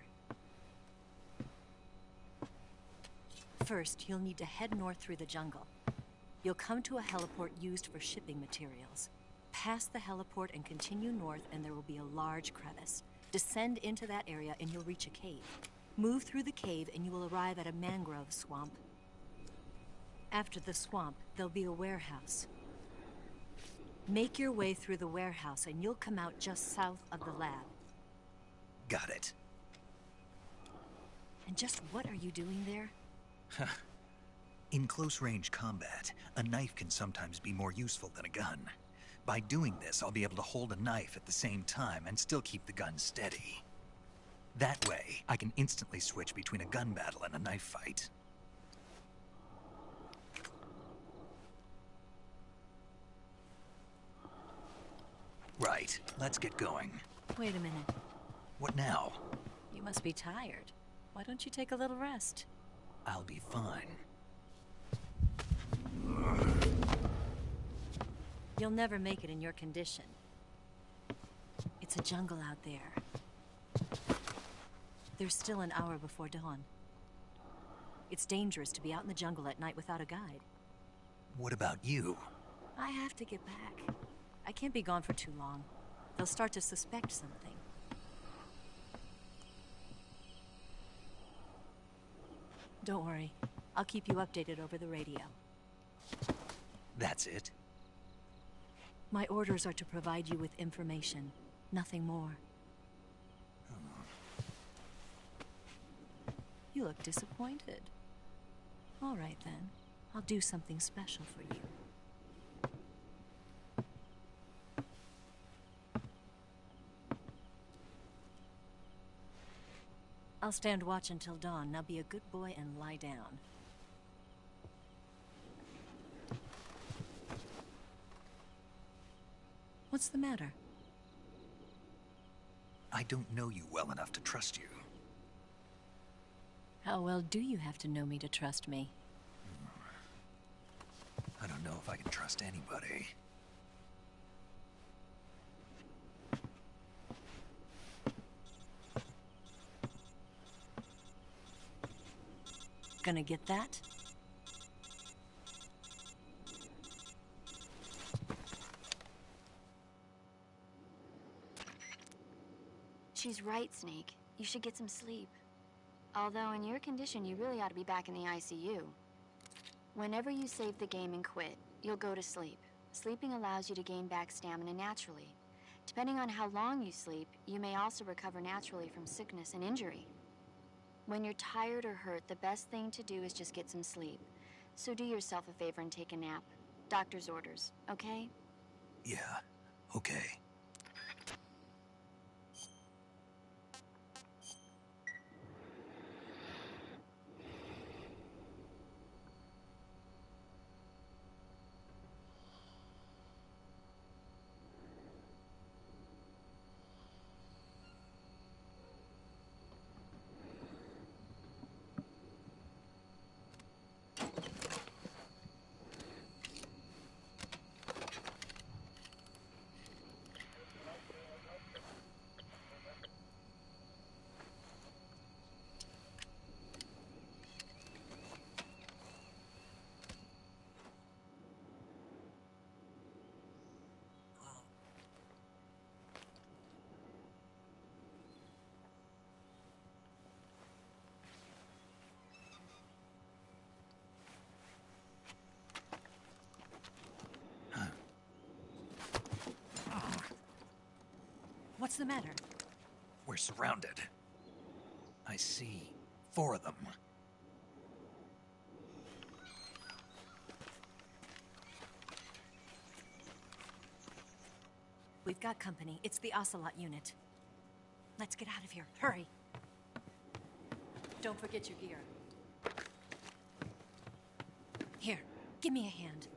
First, you'll need to head north through the jungle. You'll come to a heliport used for shipping materials. Pass the heliport and continue north, and there will be a large crevice. Descend into that area and you'll reach a cave. Move through the cave and you will arrive at a mangrove swamp. After the swamp, there'll be a warehouse. Make your way through the warehouse and you'll come out just south of the lab. Got it. And just what are you doing there? In close-range combat, a knife can sometimes be more useful than a gun. By doing this, I'll be able to hold a knife at the same time and still keep the gun steady. That way, I can instantly switch between a gun battle and a knife fight. Right, let's get going. Wait a minute. What now? You must be tired. Why don't you take a little rest? I'll be fine. You'll never make it in your condition. It's a jungle out there. There's still an hour before dawn. It's dangerous to be out in the jungle at night without a guide. What about you? I have to get back. I can't be gone for too long. They'll start to suspect something. Don't worry. I'll keep you updated over the radio. That's it? My orders are to provide you with information, nothing more. You look disappointed. All right, then. I'll do something special for you. I'll stand watch until dawn. Now be a good boy and lie down. What's the matter? I don't know you well enough to trust you. How well do you have to know me to trust me? I don't know if I can trust anybody. Gonna get that? She's right, Snake. You should get some sleep. Although in your condition, you really ought to be back in the ICU. Whenever you save the game and quit, you'll go to sleep. Sleeping allows you to gain back stamina naturally. Depending on how long you sleep, you may also recover naturally from sickness and injury. When you're tired or hurt, the best thing to do is just get some sleep. So do yourself a favor and take a nap. Doctor's orders, okay? Yeah, okay. What's the matter? We're surrounded. I see 4 of them. We've got company. It's the Ocelot unit. Let's get out of here. Hurry. Don't forget your gear. Here, give me a hand.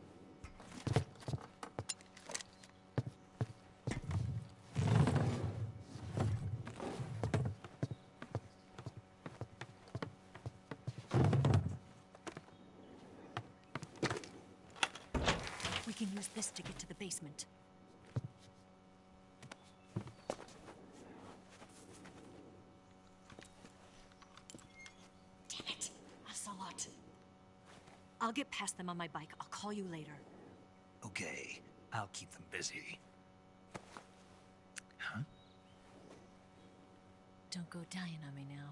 We can use this to get to the basement. Damn it! Ocelot. I'll get past them on my bike. I'll call you later. Okay, I'll keep them busy. Huh? Don't go dying on me now.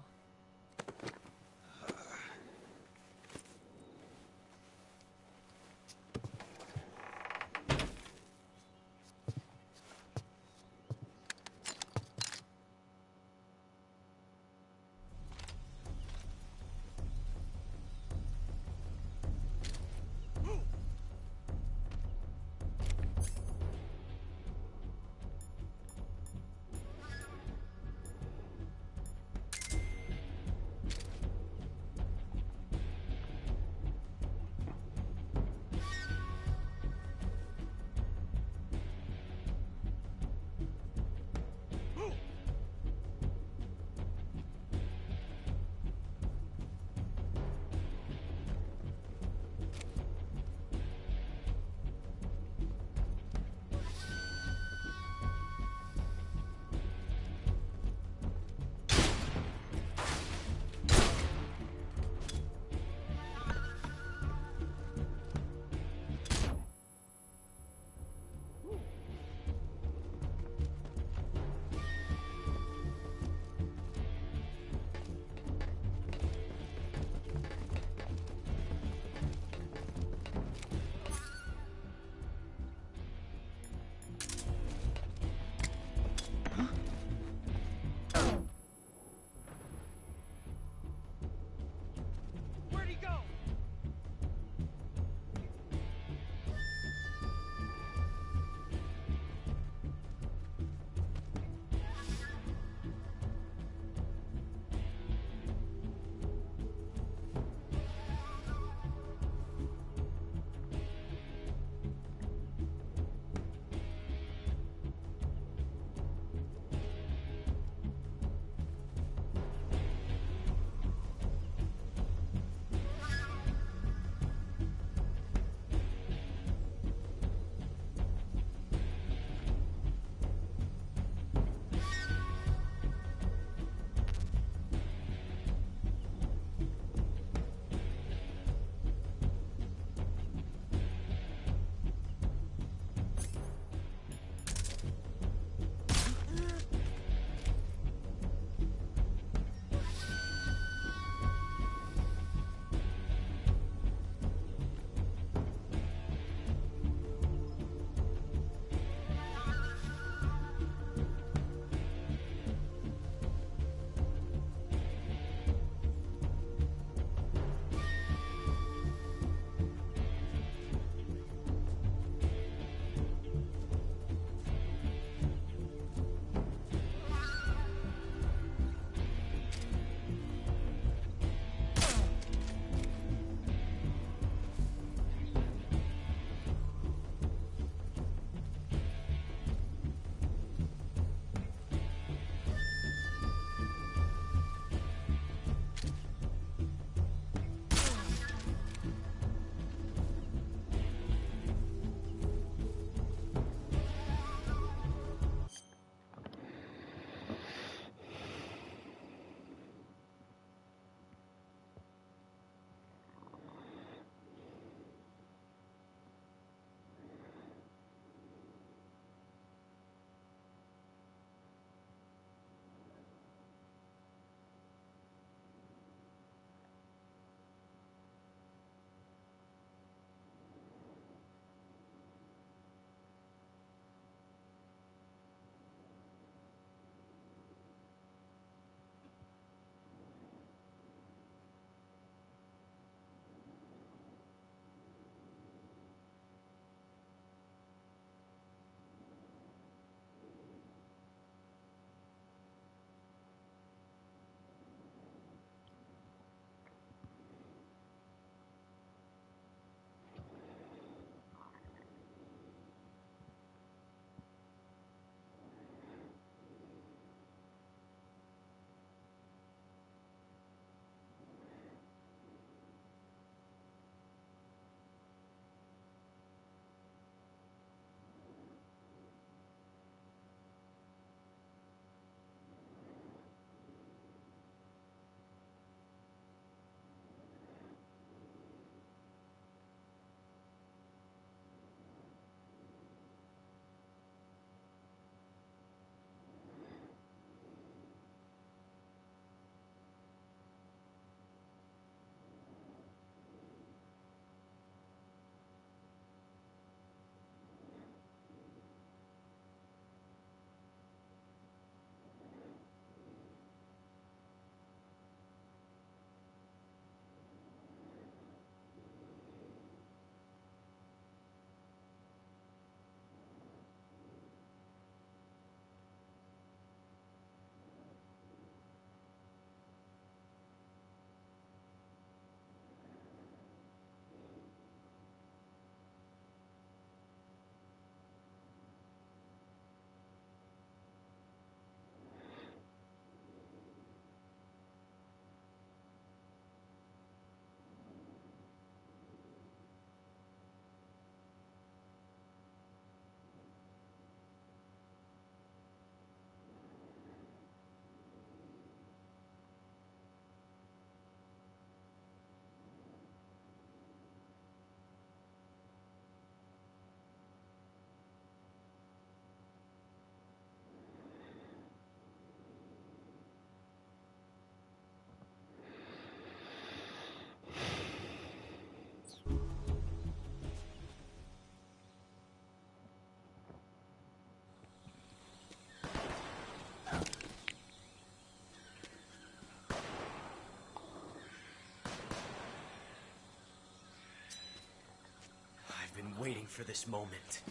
for this moment.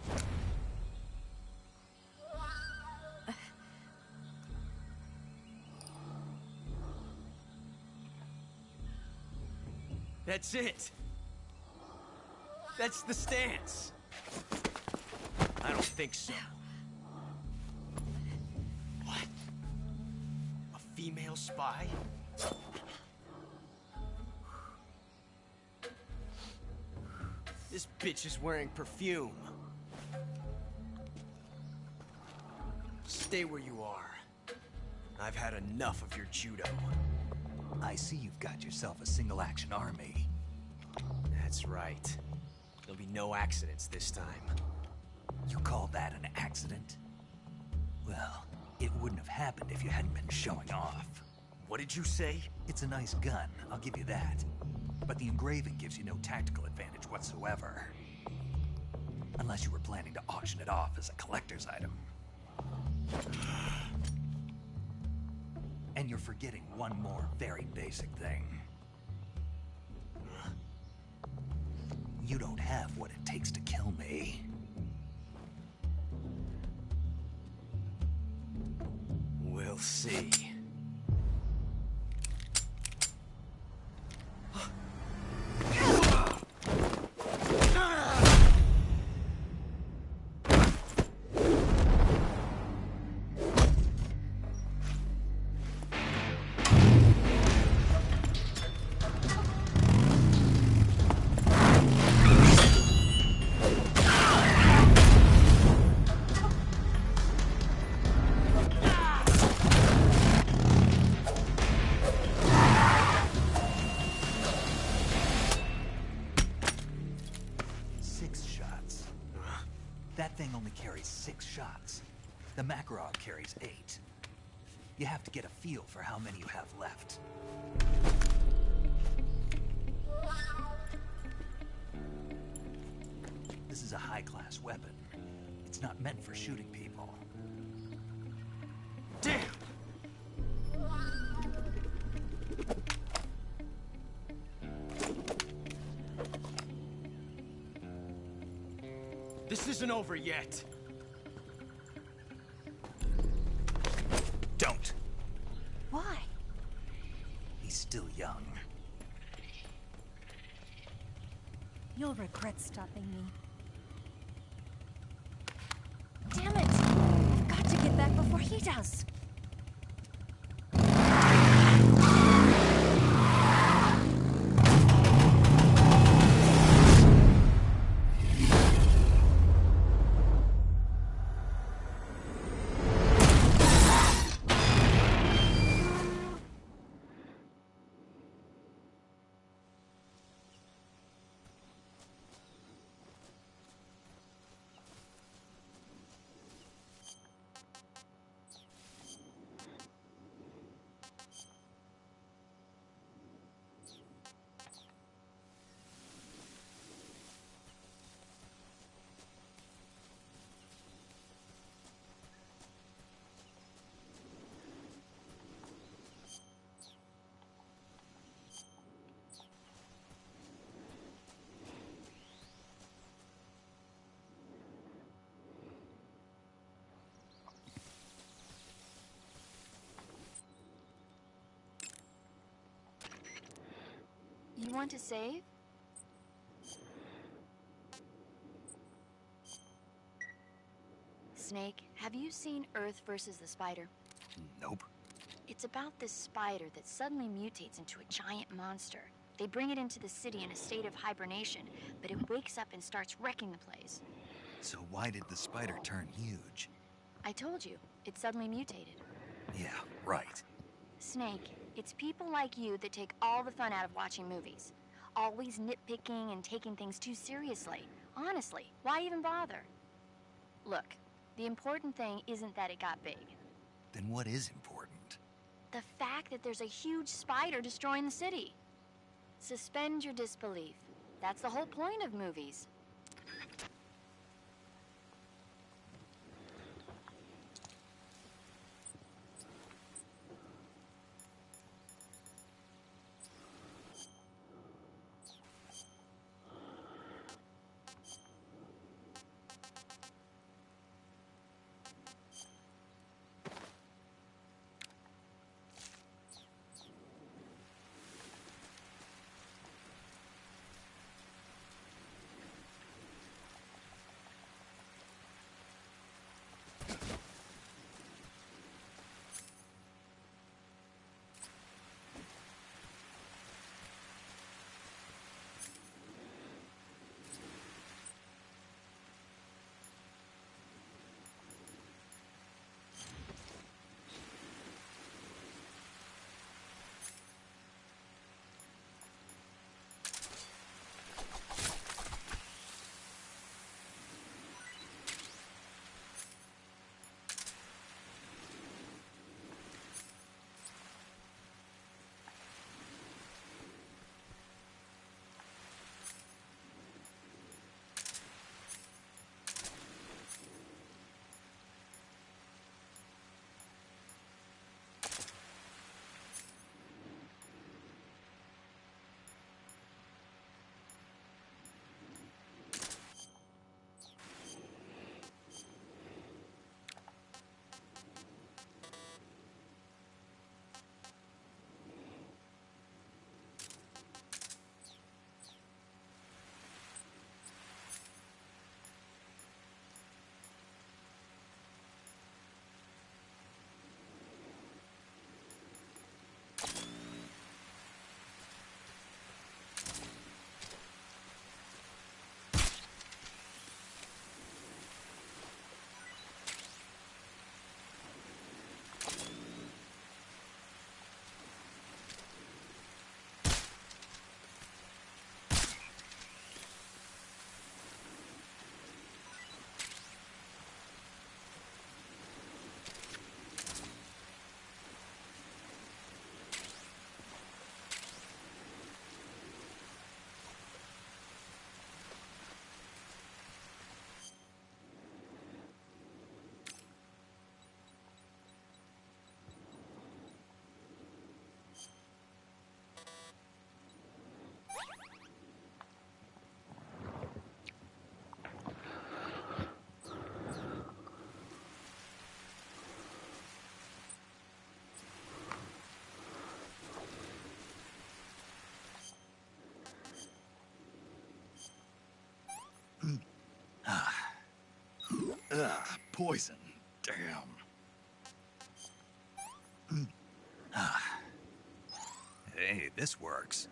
That's it. That's the stance. I don't think so. What? A female spy? This bitch is wearing perfume. Stay where you are. I've had enough of your judo. I see you've got yourself a single-action army. That's right. There'll be no accidents this time. You call that an accident? Well, it wouldn't have happened if you hadn't been showing off. What did you say? It's a nice gun, I'll give you that. But the engraving gives you no tactical advantage whatsoever. Unless you were planning to auction it off as a collector's item. And you're forgetting one more very basic thing. You don't have what it takes to kill me. We'll see. That thing only carries 6 shots. The Makarov carries 8. You have to get a feel for how many you have left. This is a high-class weapon. It's not meant for shooting people. Damn! This isn't over yet. Don't. Why? He's still young. You'll regret stopping me. Damn it! I've got to get back before he does. You want to save? Snake, have you seen Earth versus the Spider? Nope. It's about this spider that suddenly mutates into a giant monster. They bring it into the city in a state of hibernation, but it wakes up and starts wrecking the place. So why did the spider turn huge? I told you, it suddenly mutated. Yeah, right. Snake, it's people like you that take all the fun out of watching movies. Always nitpicking and taking things too seriously. Honestly, why even bother? Look, the important thing isn't that it got big. Then what is important? The fact that there's a huge spider destroying the city. Suspend your disbelief. That's the whole point of movies. Ugh, poison. Damn. Hey, this works.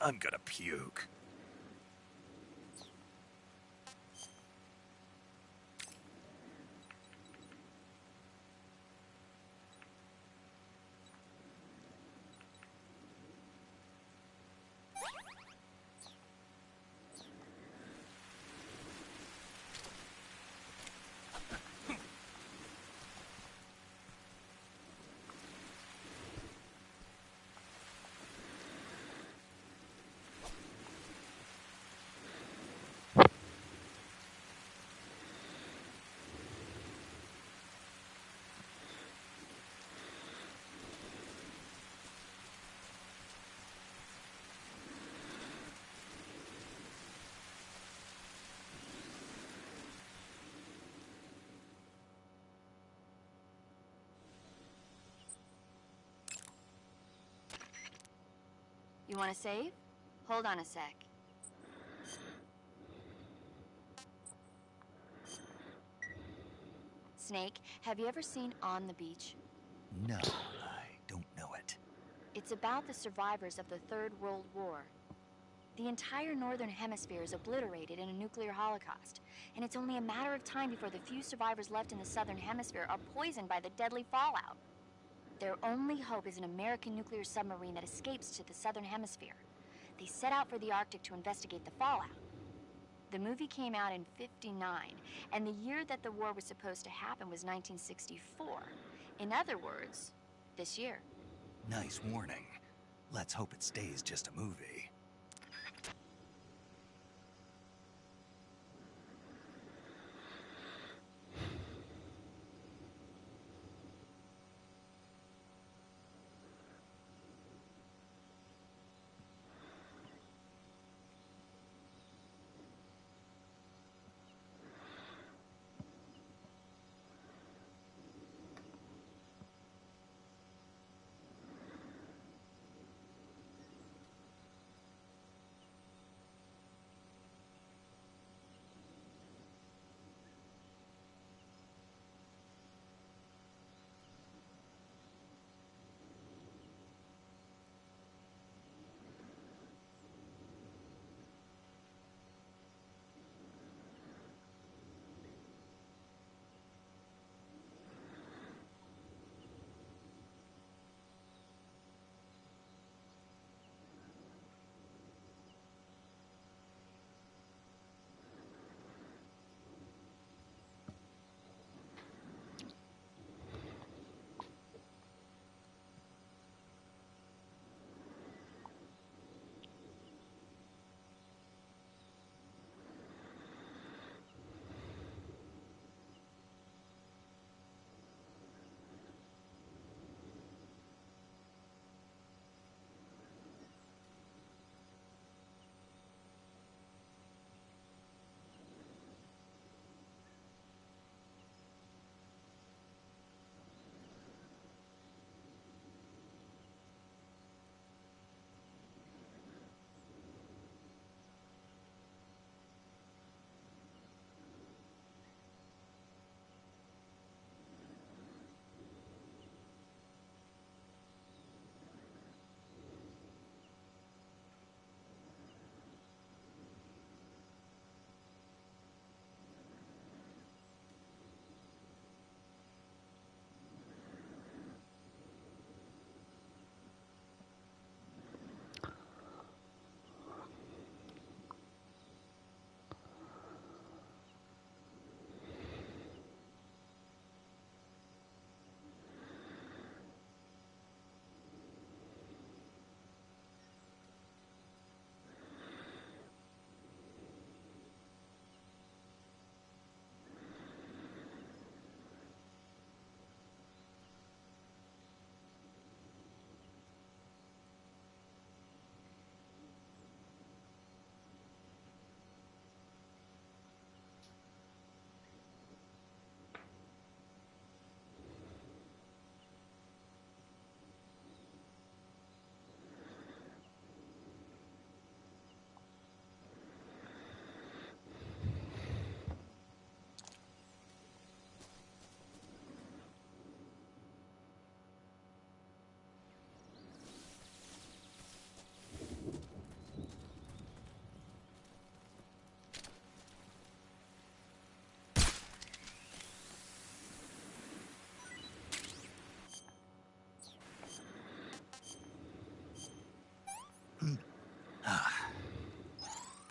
I'm gonna puke. You want to save? Hold on a sec. Snake, have you ever seen On the Beach? No, I don't know it. It's about the survivors of the Third World War. The entire northern hemisphere is obliterated in a nuclear holocaust, and it's only a matter of time before the few survivors left in the southern hemisphere are poisoned by the deadly fallout. Their only hope is an American nuclear submarine that escapes to the southern hemisphere. They set out for the Arctic to investigate the fallout. The movie came out in '59, and the year that the war was supposed to happen was 1964. In other words, this year. Nice warning. Let's hope it stays just a movie.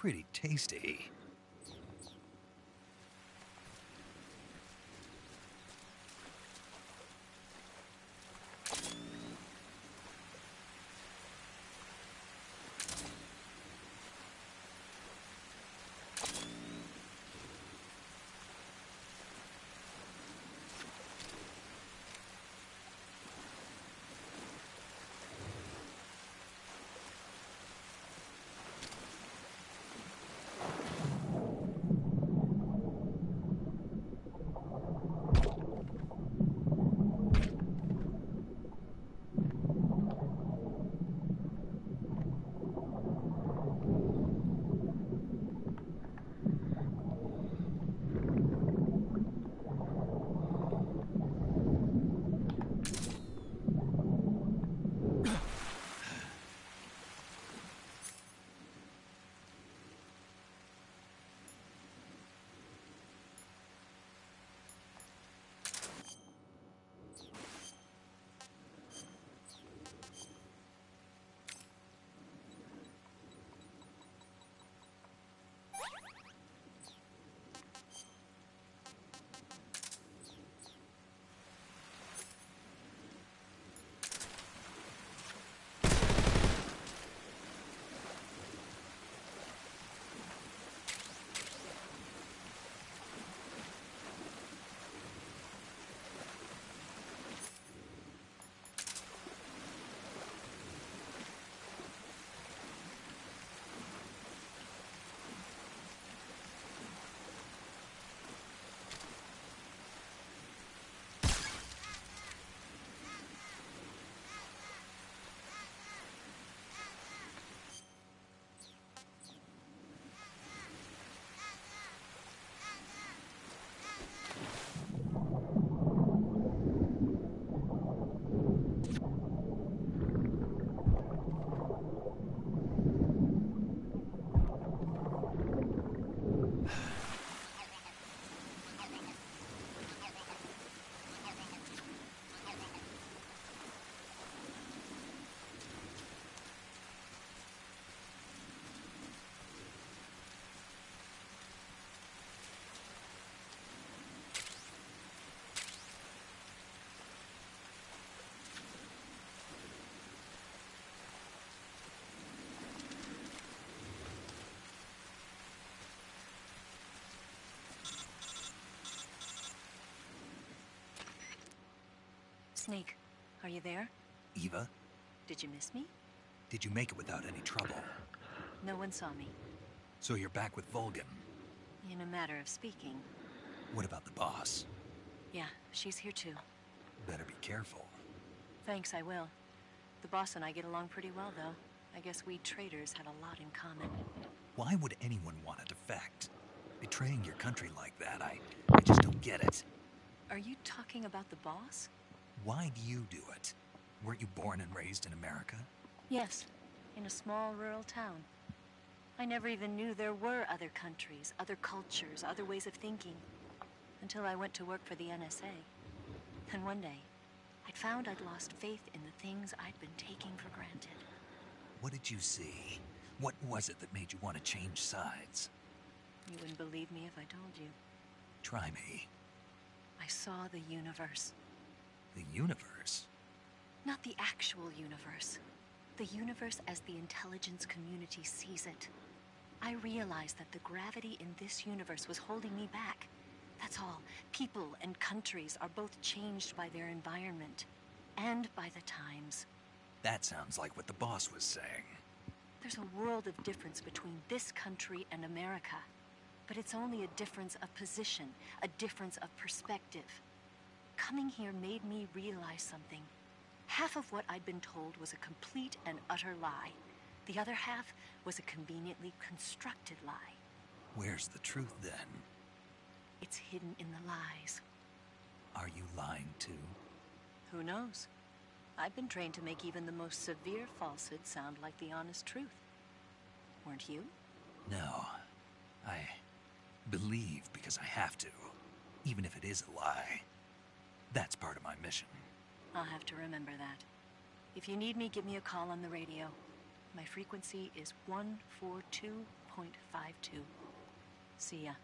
pretty tasty. Snake, are you there? Eva, Did you miss me? did you make it without any trouble? No one saw me. So you're back with Vulcan. In a matter of speaking. What about the boss? Yeah, she's here too. Better be careful. Thanks, I will. The boss and I get along pretty well, though. I guess we traders had a lot in common. Why would anyone want to defect? Betraying your country like that, I just don't get it. Are you talking about the boss? Why do you do it? Weren't you born and raised in America? Yes, in a small rural town. I never even knew there were other countries, other cultures, other ways of thinking. Until I went to work for the NSA. And one day, I'd found I'd lost faith in the things I'd been taking for granted. What did you see? What was it that made you want to change sides? You wouldn't believe me if I told you. Try me. I saw the universe. The universe? Not the actual universe. The universe as the intelligence community sees it. I realized that the gravity in this universe was holding me back. That's all. People and countries are both changed by their environment and by the times. That sounds like what the boss was saying. There's a world of difference between this country and America. But it's only a difference of position, a difference of perspective. Coming here made me realize something. Half of what I'd been told was a complete and utter lie. The other half was a conveniently constructed lie. Where's the truth, then? It's hidden in the lies. Are you lying, too? Who knows? I've been trained to make even the most severe falsehood sound like the honest truth. Weren't you? No. I believe because I have to, even if it is a lie. That's part of my mission. I'll have to remember that. If you need me, give me a call on the radio. My frequency is 142 0.52. See ya.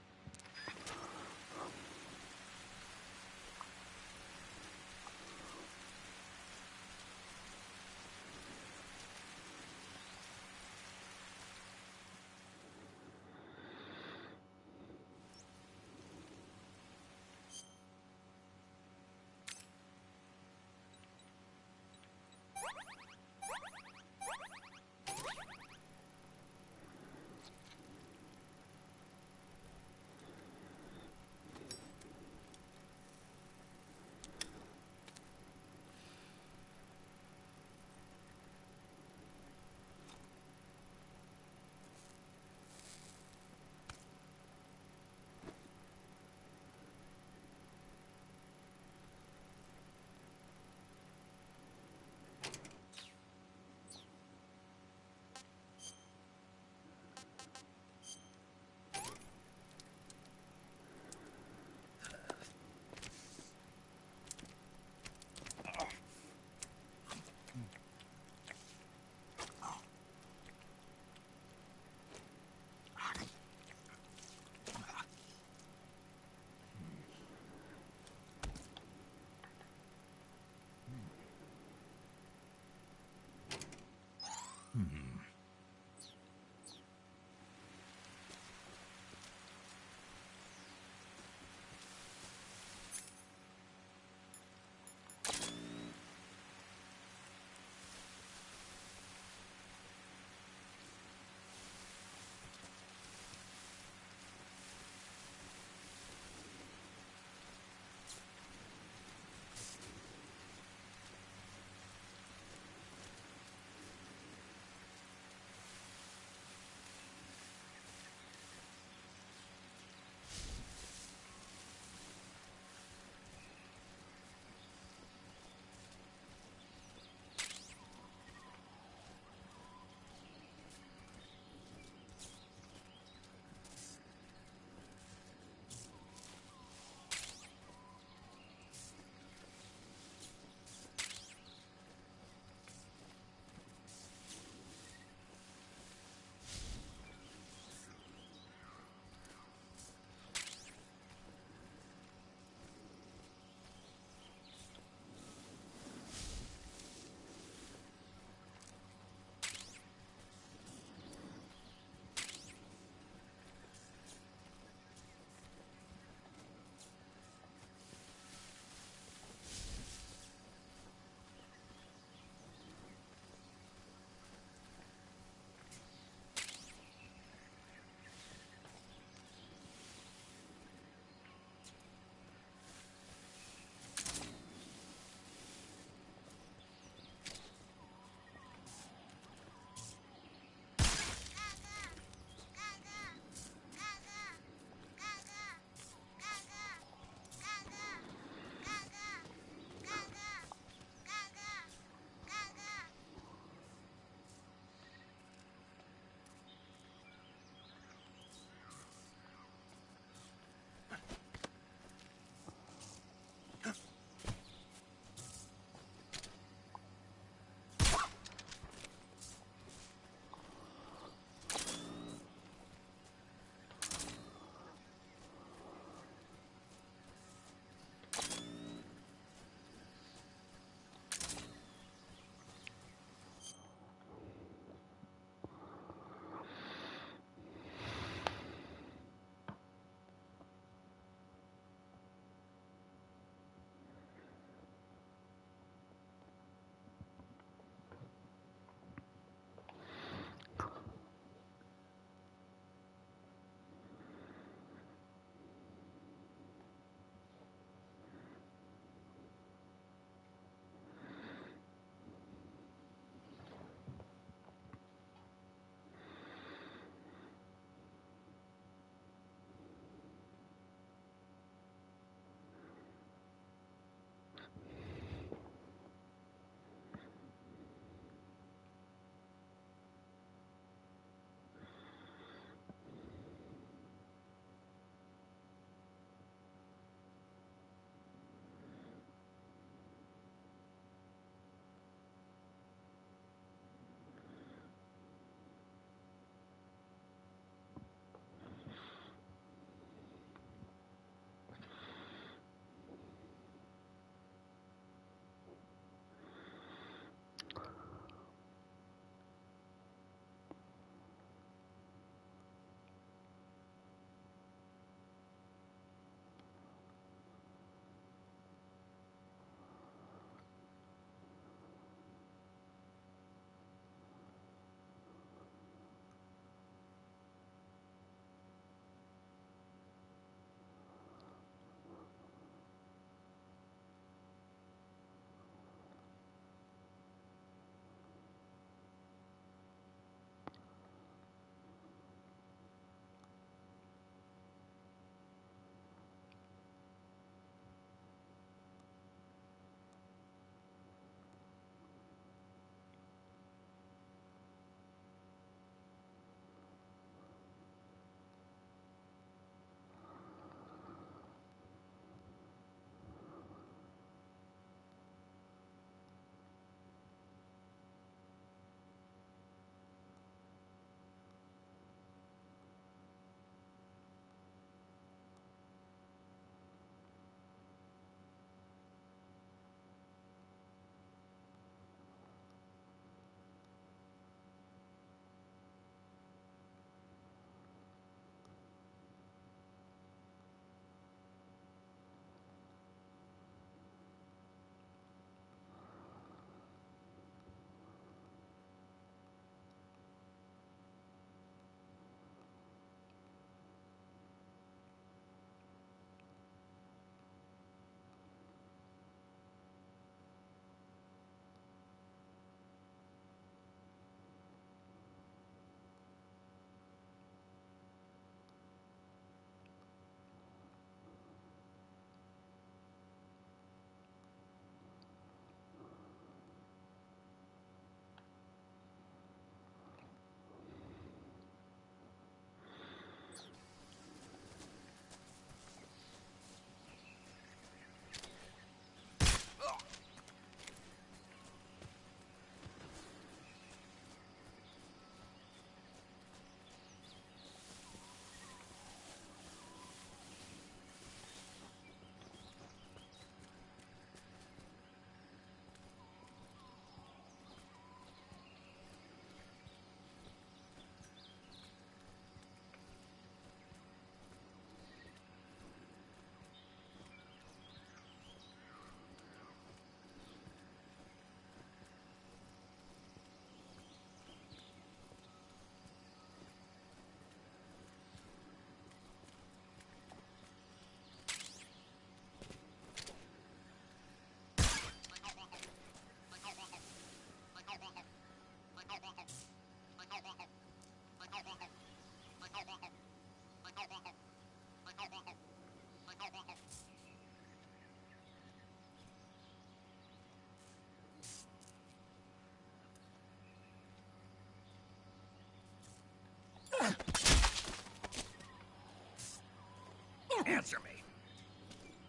Answer me.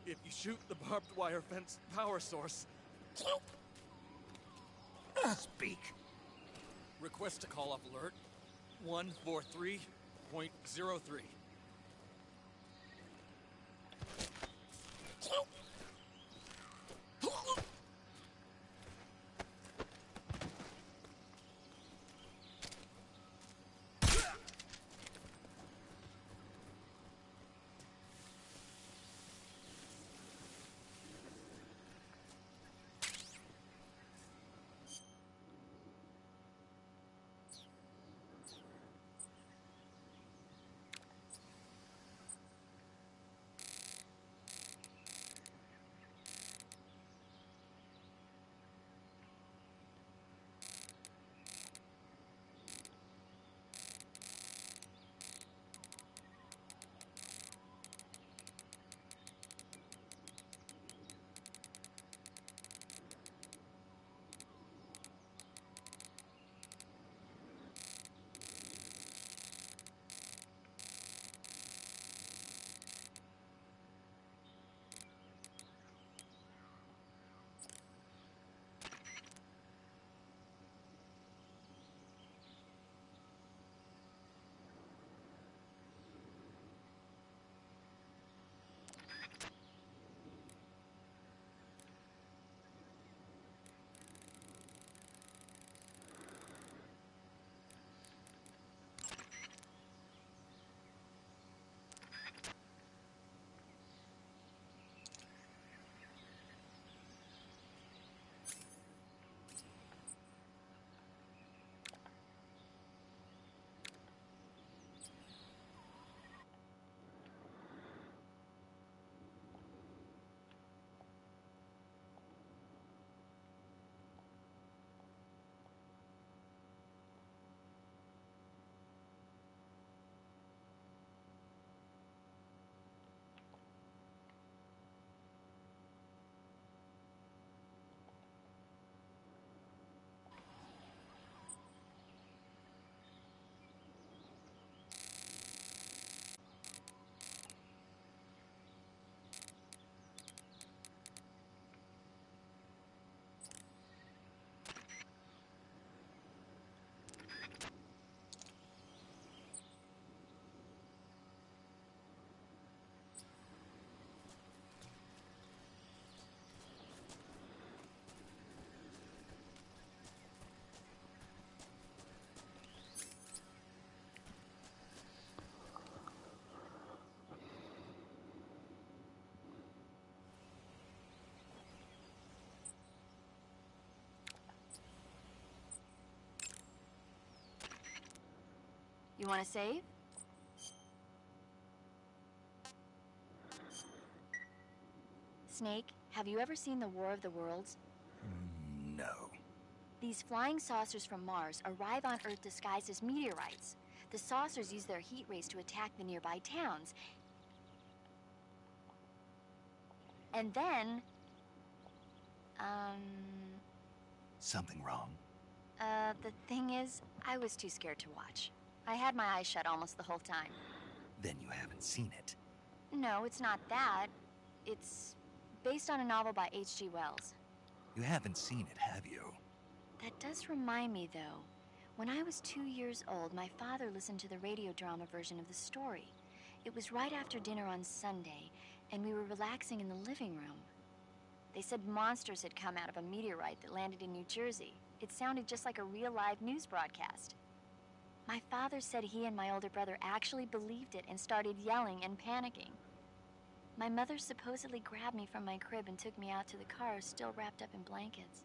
If you shoot the barbed wire fence power source... Speak. Request a call-off alert. 143.03. You want to save? Snake, have you ever seen the War of the Worlds? No. These flying saucers from Mars arrive on Earth disguised as meteorites. The saucers use their heat rays to attack the nearby towns. And then... Something wrong? The thing is, I was too scared to watch. I had my eyes shut almost the whole time. Then you haven't seen it. No, it's not that. It's based on a novel by H.G. Wells. You haven't seen it, have you? That does remind me, though. When I was 2 years old, my father listened to the radio drama version of the story. It was right after dinner on Sunday, and we were relaxing in the living room. They said monsters had come out of a meteorite that landed in New Jersey. It sounded just like a real live news broadcast. My father said he and my older brother actually believed it and started yelling and panicking. My mother supposedly grabbed me from my crib and took me out to the car, still wrapped up in blankets.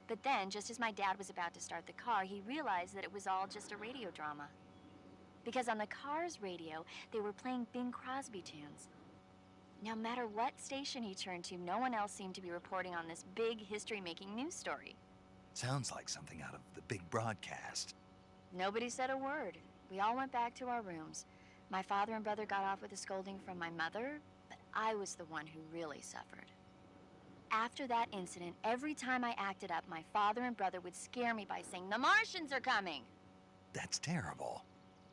But then, just as my dad was about to start the car, he realized that it was all just a radio drama. Because on the car's radio, they were playing Bing Crosby tunes. No matter what station he turned to, no one else seemed to be reporting on this big history-making news story. Sounds like something out of the big broadcast. Nobody said a word. We all went back to our rooms. My father and brother got off with a scolding from my mother, but I was the one who really suffered. After that incident, every time I acted up, my father and brother would scare me by saying, "The Martians are coming!" That's terrible.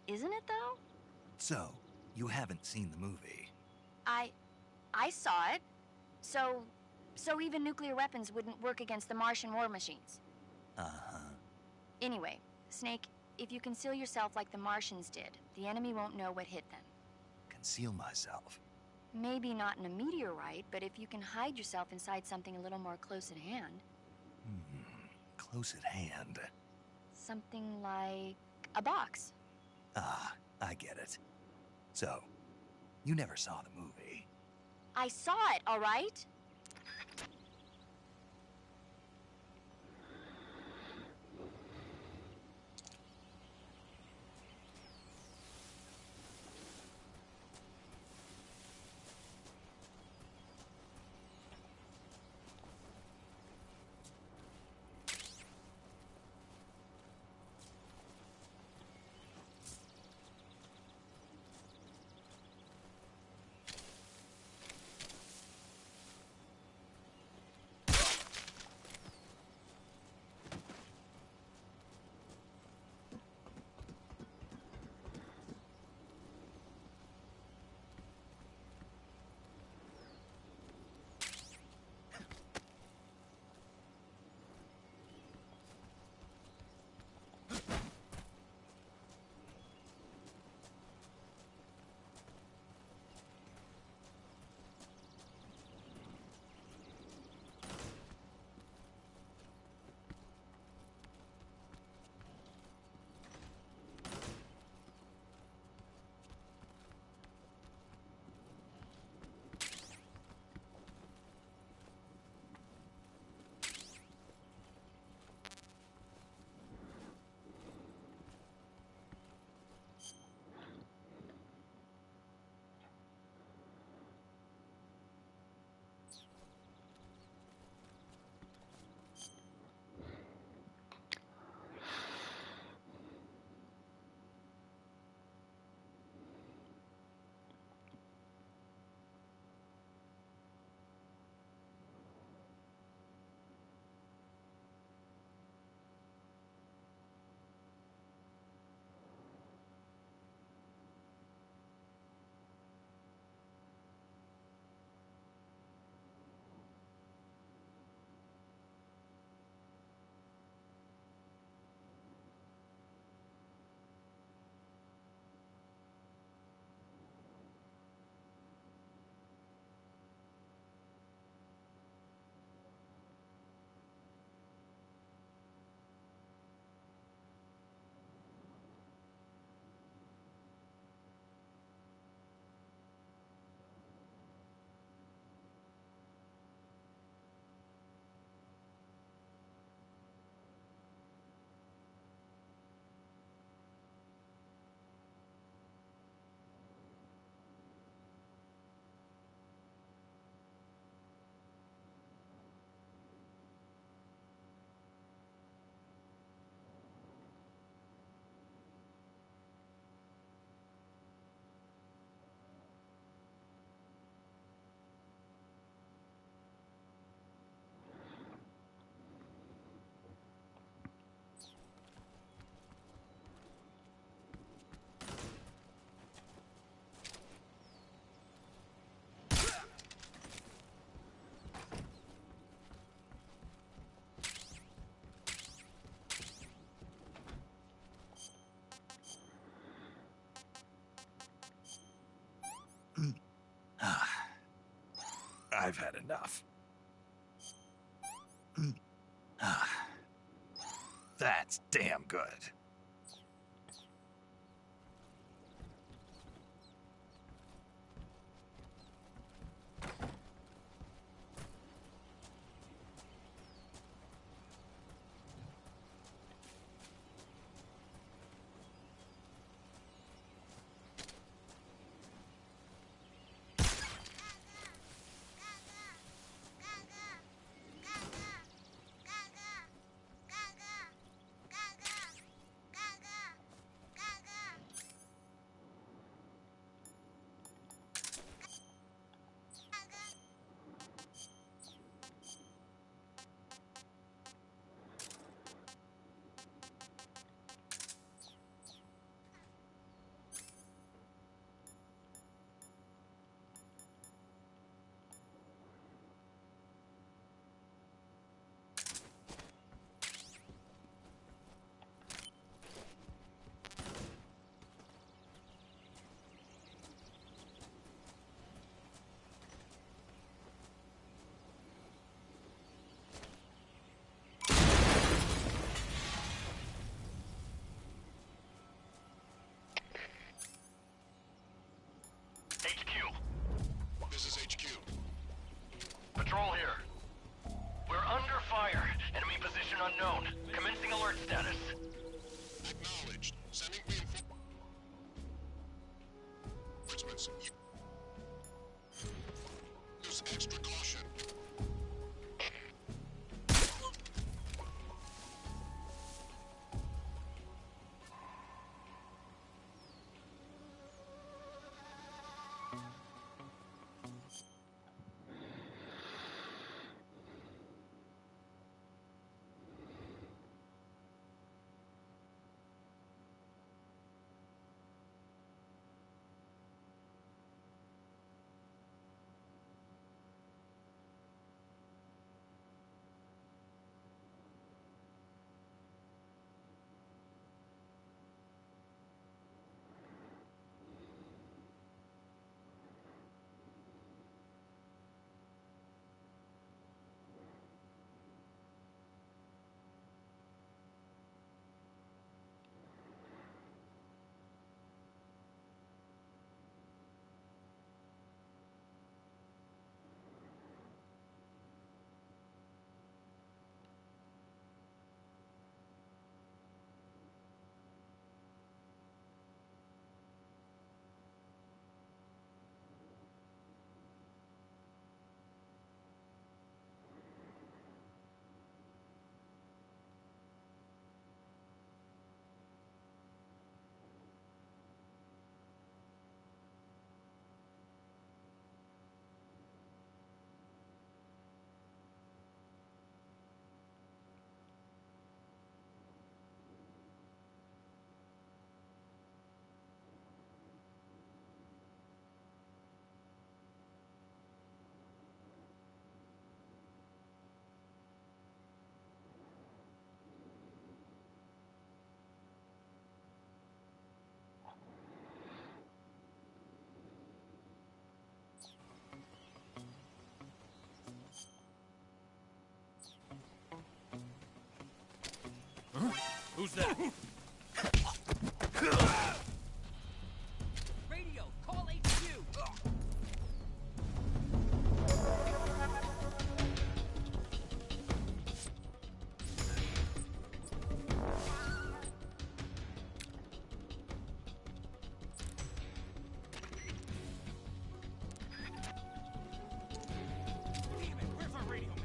Isn't it, though? So, you haven't seen the movie? I saw it. So even nuclear weapons wouldn't work against the Martian war machines. Uh-huh. Anyway, Snake, if you conceal yourself like the Martians did, the enemy won't know what hit them. Conceal myself. Maybe not in a meteorite, but if you can hide yourself inside something a little more close at hand. Close at hand. Something like a box. Ah, I get it. So, you never saw the movie. I saw it, all right? I've had enough. That's damn good. unknown. Commencing alert status. Acknowledged. Sending reinforcements. Use extra caution. Who's that? Radio, call HQ! Damn it, where's our radio man?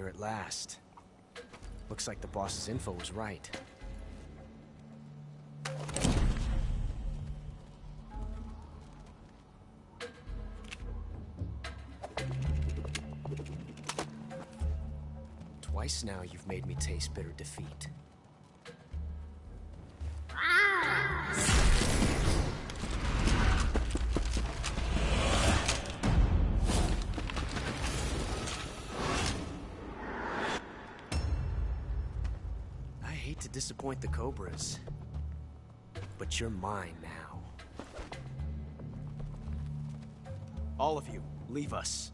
here at last. Looks like the boss's info was right. Twice now you've made me taste bitter defeat. I hate to disappoint the Cobras, but you're mine now. All of you, leave us.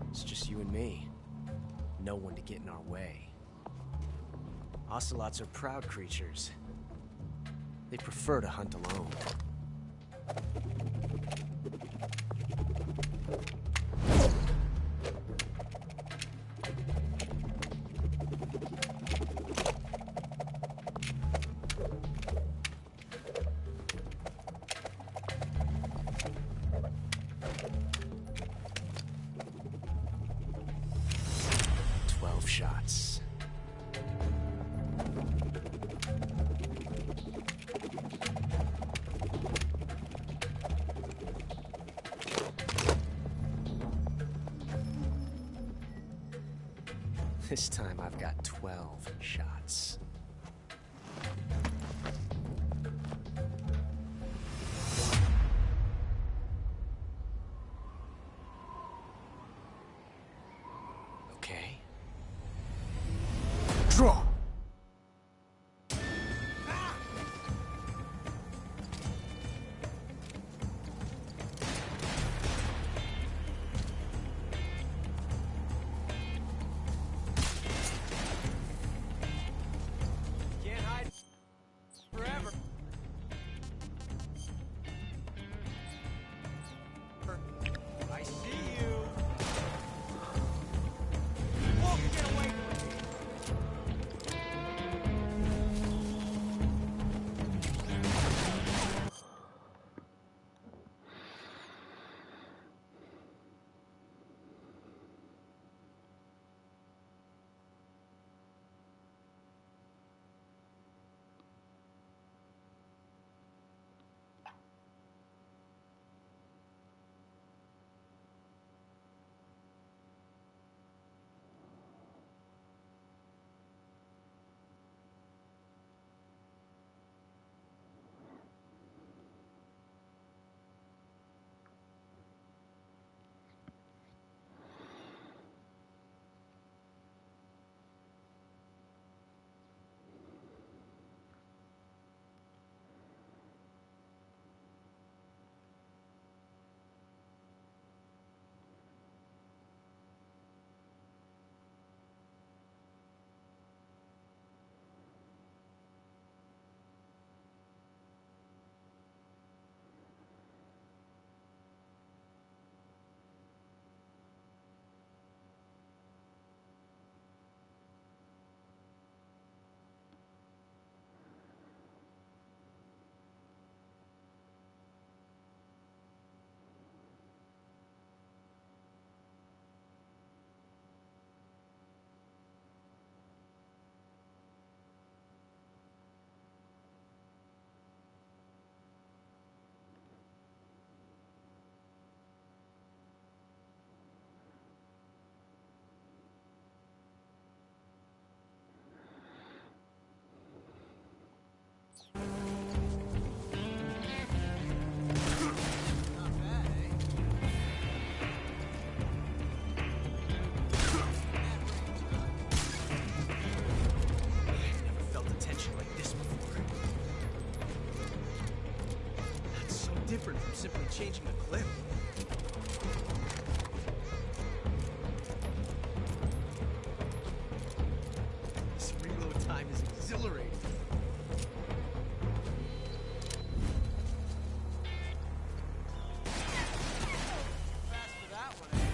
It's just you and me. No one to get in our way. Ocelots are proud creatures. They prefer to hunt alone. Shots. This time I've got 12 shots. Okay. Draw! Can't hide forever. I see you. Whoa, get away from me. Different from simply changing a clip. This reload time is exhilarating. Fast for that one, eh?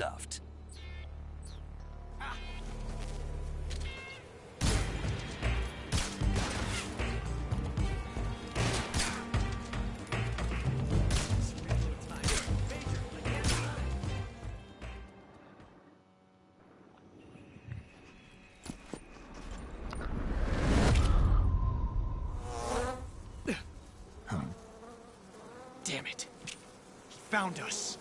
stuffed. Damn it. He found us.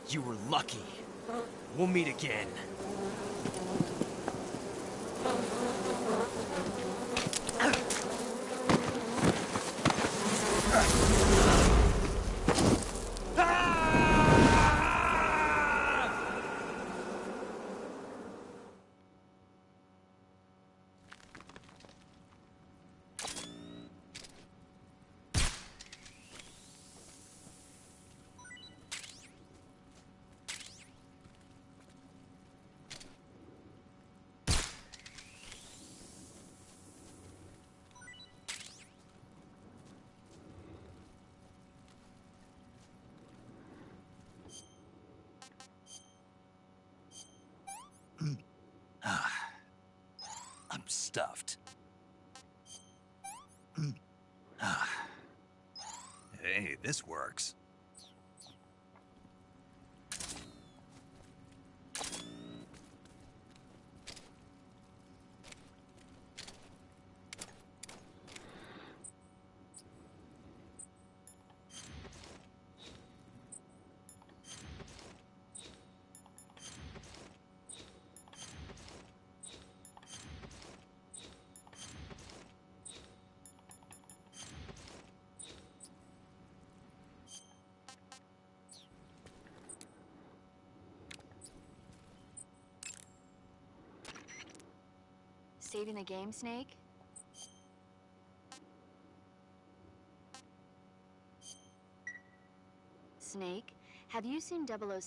You were lucky. We'll meet again. I'm stuffed. Hey, this works. Saving the game, Snake? Snake, have you seen 00...